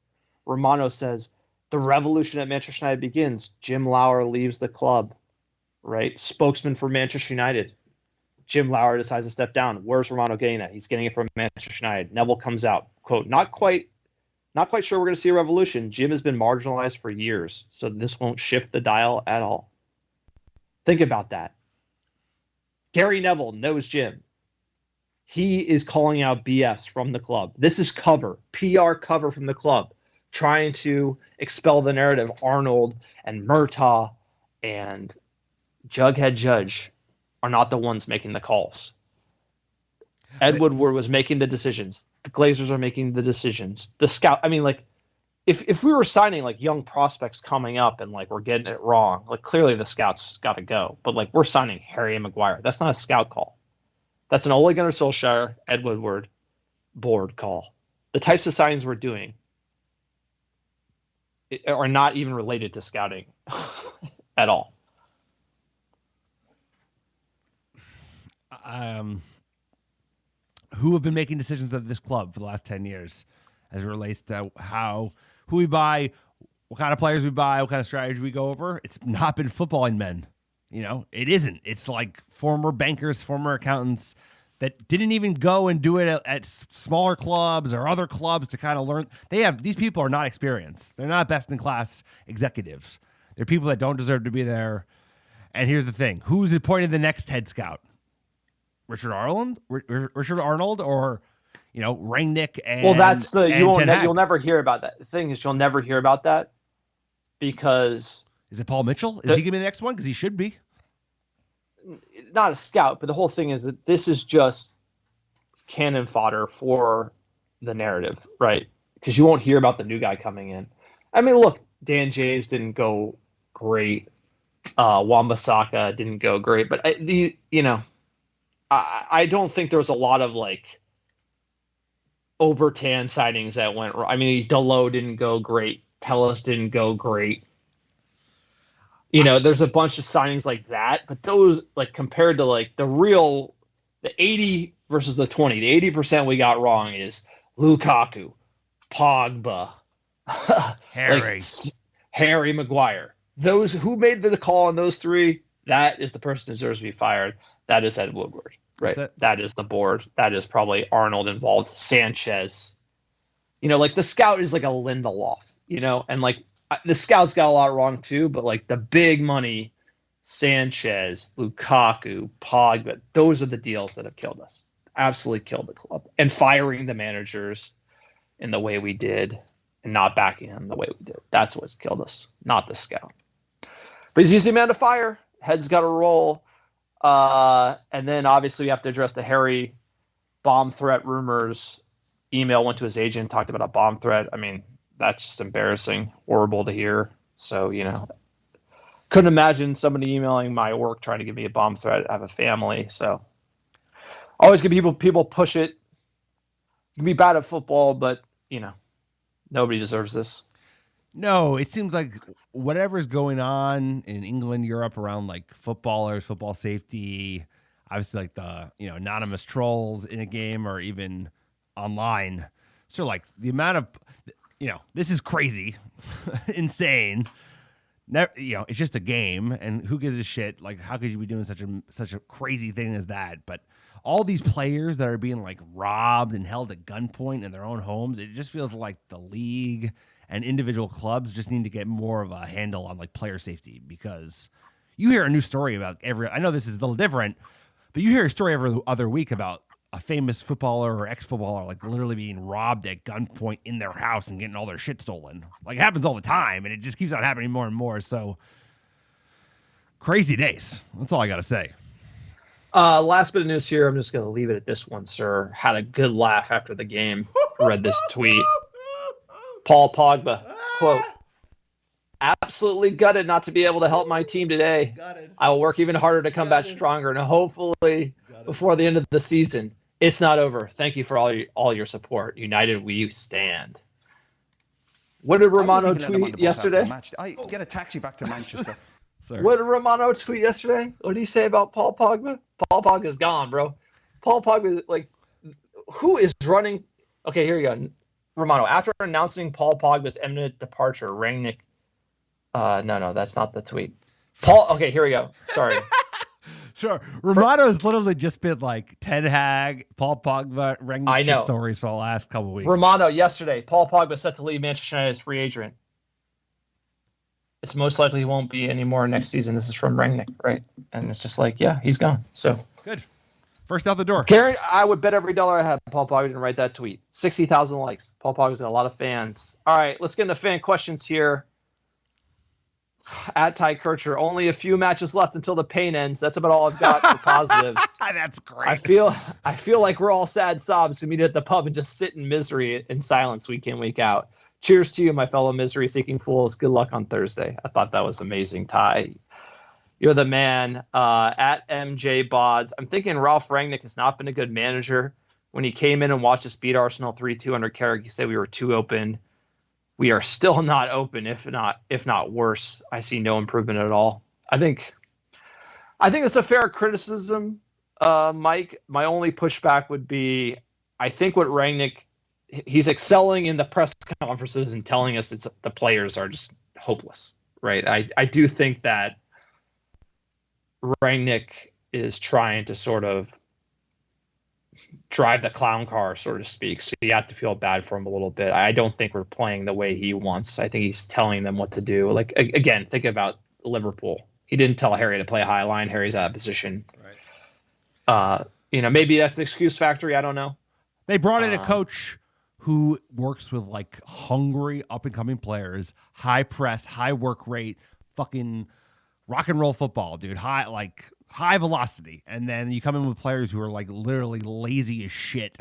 Romano says the revolution at Manchester United begins. Jim Lauer leaves the club, right? Spokesman for Manchester United. Jim Lauer decides to step down. Where's Romano getting that? He's getting it from Manchester United. Neville comes out, quote, not quite sure we're going to see a revolution. Jim has been marginalized for years, so this won't shift the dial at all. Think about that. Gary Neville knows Jim. He is calling out BS from the club. This is cover, PR cover from the club, trying to expel the narrative. Arnold and Murtaugh and Jughead Judge are not the ones making the calls. Ed Woodward was making the decisions. The Glazers are making the decisions. The scout, I mean, like, if we were signing like young prospects coming up and like we're getting it wrong, like clearly the scouts got to go. But like we're signing Harry Maguire. That's not a scout call. That's an Ole Gunnar Solskjaer, Ed Woodward board call. The types of signings we're doing are not even related to scouting at all. Who have been making decisions at this club for the last 10 years as it relates to who we buy, what kind of players we buy, what kind of strategy we go over? It's not been footballing men. You know, it isn't. It's like former bankers, former accountants that didn't even go and do it at smaller clubs or other clubs to kind of learn. These people are not experienced. They're not best in class executives. They're people that don't deserve to be there. And here's the thing. Who's appointed the next head scout? Richard Arnold, or Rangnick and well, that's you'll never hear about that. The thing is, you'll never hear about that because is it Paul Mitchell? Is he gonna be the next one? Because he should be. Not a scout, but the whole thing is that this is just cannon fodder for the narrative, right? Because you won't hear about the new guy coming in. I mean, look, Dan James didn't go great. Wan-Bissaka didn't go great, but I don't think there was a lot of like Obertan signings that went wrong. I mean, Dalot didn't go great. Telles didn't go great. There's a bunch of signings like that, but those like compared to like the 80 versus the 20, the 80% we got wrong is Lukaku, Pogba, Harry Maguire. Those who made the call on those three, that is the person who deserves to be fired. That is Ed Woodward, right? That is the board. That is probably Arnold involved, Sanchez. Like the scout is like a Lindelof, and like the scouts got a lot wrong too, but like the big money, Sanchez, Lukaku, Pogba, those are the deals that have killed us. Absolutely killed the club. And firing the managers in the way we did and not backing him the way we did. That's what's killed us, not the scout. But he's an easy man to fire. Head's got to roll. And then obviously we have to address the Harry bomb threat rumors. Email went to his agent, talked about a bomb threat. I mean, that's just embarrassing, horrible to hear. So, couldn't imagine somebody emailing my work trying to give me a bomb threat. I have a family, so always give people push it. You can be bad at football, but nobody deserves this. No, it seems like whatever's going on in England, Europe around like footballers, football safety, obviously like the anonymous trolls in a game or even online. So like the amount of this is crazy, insane. it's just a game, and who gives a shit? Like, how could you be doing such a crazy thing as that? But all these players that are being like robbed and held at gunpoint in their own homes, it just feels like the league and individual clubs just need to get more of a handle on like player safety, because you hear a new story about I know this is a little different, but you hear a story every other week about a famous footballer or ex-footballer like literally being robbed at gunpoint in their house and getting all their shit stolen. Like, it happens all the time, and it just keeps on happening more and more. So crazy days. That's all I got to say. Last bit of news here. I'm just going to leave it at this one, sir. Had a good laugh after the game. Read this tweet. Paul Pogba, quote, "Absolutely gutted not to be able to help my team today. I will work even harder to come back stronger, and hopefully before the end of the season. It's not over. Thank you for all your support. United, we stand." What did Romano tweet yesterday? I get a taxi back to Manchester. What did Romano tweet yesterday? What did he say about Paul Pogba? Paul Pogba's gone, bro. Paul Pogba, like, who is running? Okay, here you go. Romano, after announcing Paul Pogba's imminent departure, Rangnick. No, that's not the tweet. Okay, here we go. Sorry. Sure. Romano's literally just been like Ten Hag, Paul Pogba, Rangnick stories for the last couple of weeks. Romano, yesterday, Paul Pogba set to leave Manchester United as free agent. It's most likely he won't be anymore next season. This is from Rangnick, right? And it's just like, yeah, he's gone. So good. First out the door. Karen, I would bet every dollar I have Paul Pogba didn't write that tweet. 60,000 likes. Paul Pogba's got a lot of fans. All right, let's get into fan questions here. At Ty Kircher, only a few matches left until the pain ends. That's about all I've got for positives. That's great. I feel like we're all sad sobs who meet at the pub and just sit in misery in silence week in, week out. Cheers to you, my fellow misery-seeking fools. Good luck on Thursday. I thought that was amazing, Ty. You're the man. At MJ Bods, I'm thinking Ralph Rangnick has not been a good manager. When he came in and watched us beat Arsenal 3-2 under Carrick, he said we were too open. We are still not open, if not worse. I see no improvement at all. I think it's a fair criticism, Mike. My only pushback would be, I think what Rangnick, he's excelling in the press conferences and telling us the players are just hopeless, right? I do think that Rangnick is trying to sort of drive the clown car, so to speak. So you have to feel bad for him a little bit. I don't think we're playing the way he wants. I think he's telling them what to do. Like, again, think about Liverpool. He didn't tell Harry to play high line. Harry's out of position. Right. Maybe that's the excuse factory. I don't know. They brought in a coach who works with like hungry up and coming players, high press, high work rate, fucking rock and roll football, dude. High velocity. And then you come in with players who are like literally lazy as shit,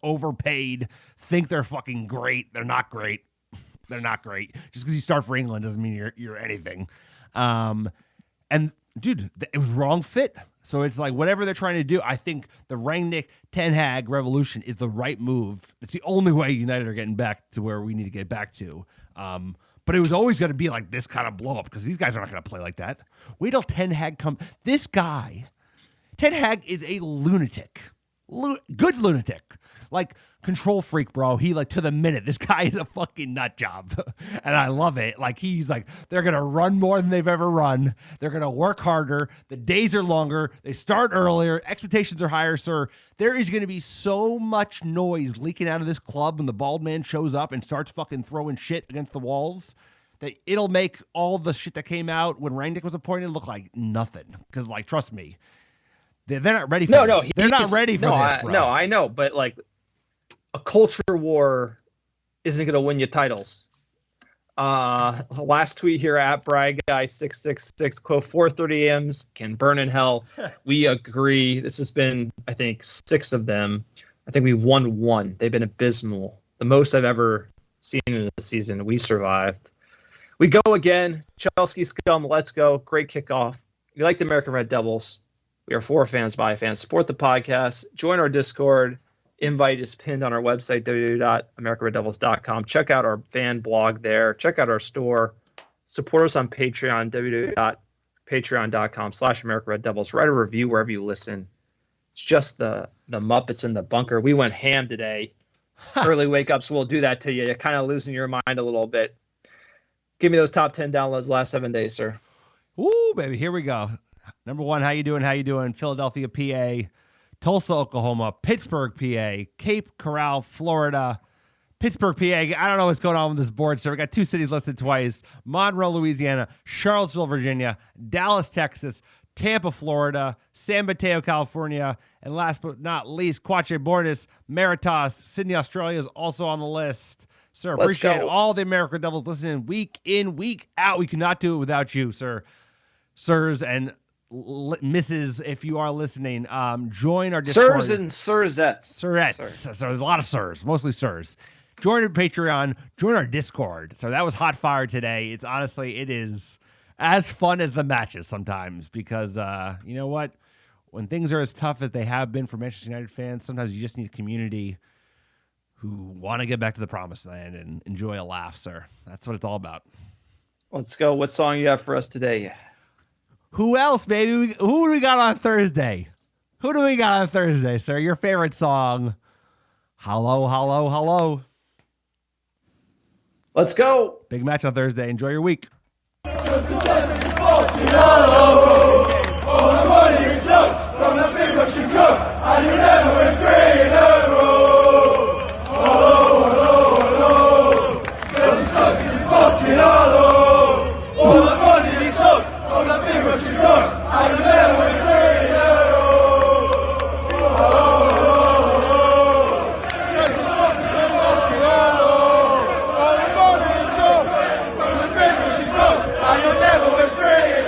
overpaid, think they're fucking great. They're not great. They're not great. Just because you start for England doesn't mean you're anything. And dude, it was wrong fit. So it's like whatever they're trying to do, I think the Rangnick Ten Hag revolution is the right move. It's the only way United are getting back to where we need to get back to. But it was always going to be like this kind of blow up because these guys are not going to play like that. Wait till Ten Hag come. This guy, Ten Hag is a lunatic. Good lunatic. Like control freak, bro. He like to the minute. This guy is a fucking nut job. And I love it. Like he's like, they're going to run more than they've ever run. They're going to work harder. The days are longer. They start earlier. Expectations are higher, sir. There is going to be so much noise leaking out of this club when the bald man shows up and starts fucking throwing shit against the walls that it'll make all the shit that came out when Rangnick was appointed look like nothing. Because like, trust me, they're not ready for this. They're not ready for this, bro. No, I know. But like, a culture war isn't going to win you titles. Last tweet here at BrideGuy666, quote, 4:30 a.m.s can burn in hell. We agree. This has been, I think, 6 of them. I think we won 1. They've been abysmal. The most I've ever seen in the season. We survived. We go again. Chelsea scum, let's go. Great kickoff. We like the American Red Devils. We are for fans, by fans. Support the podcast. Join our Discord. Invite is pinned on our website, www.americanreddevils.com. Check out our fan blog there. Check out our store. Support us on Patreon, www.patreon.com/AmericanRedDevils. Write a review wherever you listen. It's just the Muppets in the bunker. We went ham today. Early wake-ups will do that to you. You're kind of losing your mind a little bit. Give me those top 10 downloads last 7 days, sir. Ooh, baby, here we go. Number one, how you doing? How you doing? Philadelphia, PA, Tulsa, Oklahoma, Pittsburgh, PA, Cape Coral, Florida, Pittsburgh, PA. I don't know what's going on with this board, sir. We got 2 cities listed twice. Monroe, Louisiana, Charlottesville, Virginia, Dallas, Texas, Tampa, Florida, San Mateo, California, and last but not least, Quache Bornis, Maritas, Sydney, Australia is also on the list. Sir, Let's appreciate go. all the American Devils listening week in, week out. We cannot do it without you, sir. Sirs and misses, if you are listening, join our Discord. Sirs and sirzettes. Sirettes. Sir. So there's a lot of sirs, mostly sirs. Join our Patreon. Join our Discord. So that was hot fire today. It's honestly, it is as fun as the matches sometimes because you know what? When things are as tough as they have been for Manchester United fans, sometimes you just need a community who want to get back to the promised land and enjoy a laugh, sir. That's what it's all about. Let's go. What song you have for us today? Who else, baby? Who do we got on Thursday? Who do we got on Thursday, sir? Your favorite song? Hello, hello, hello. Let's go. Big match on Thursday. Enjoy your week. Con la prima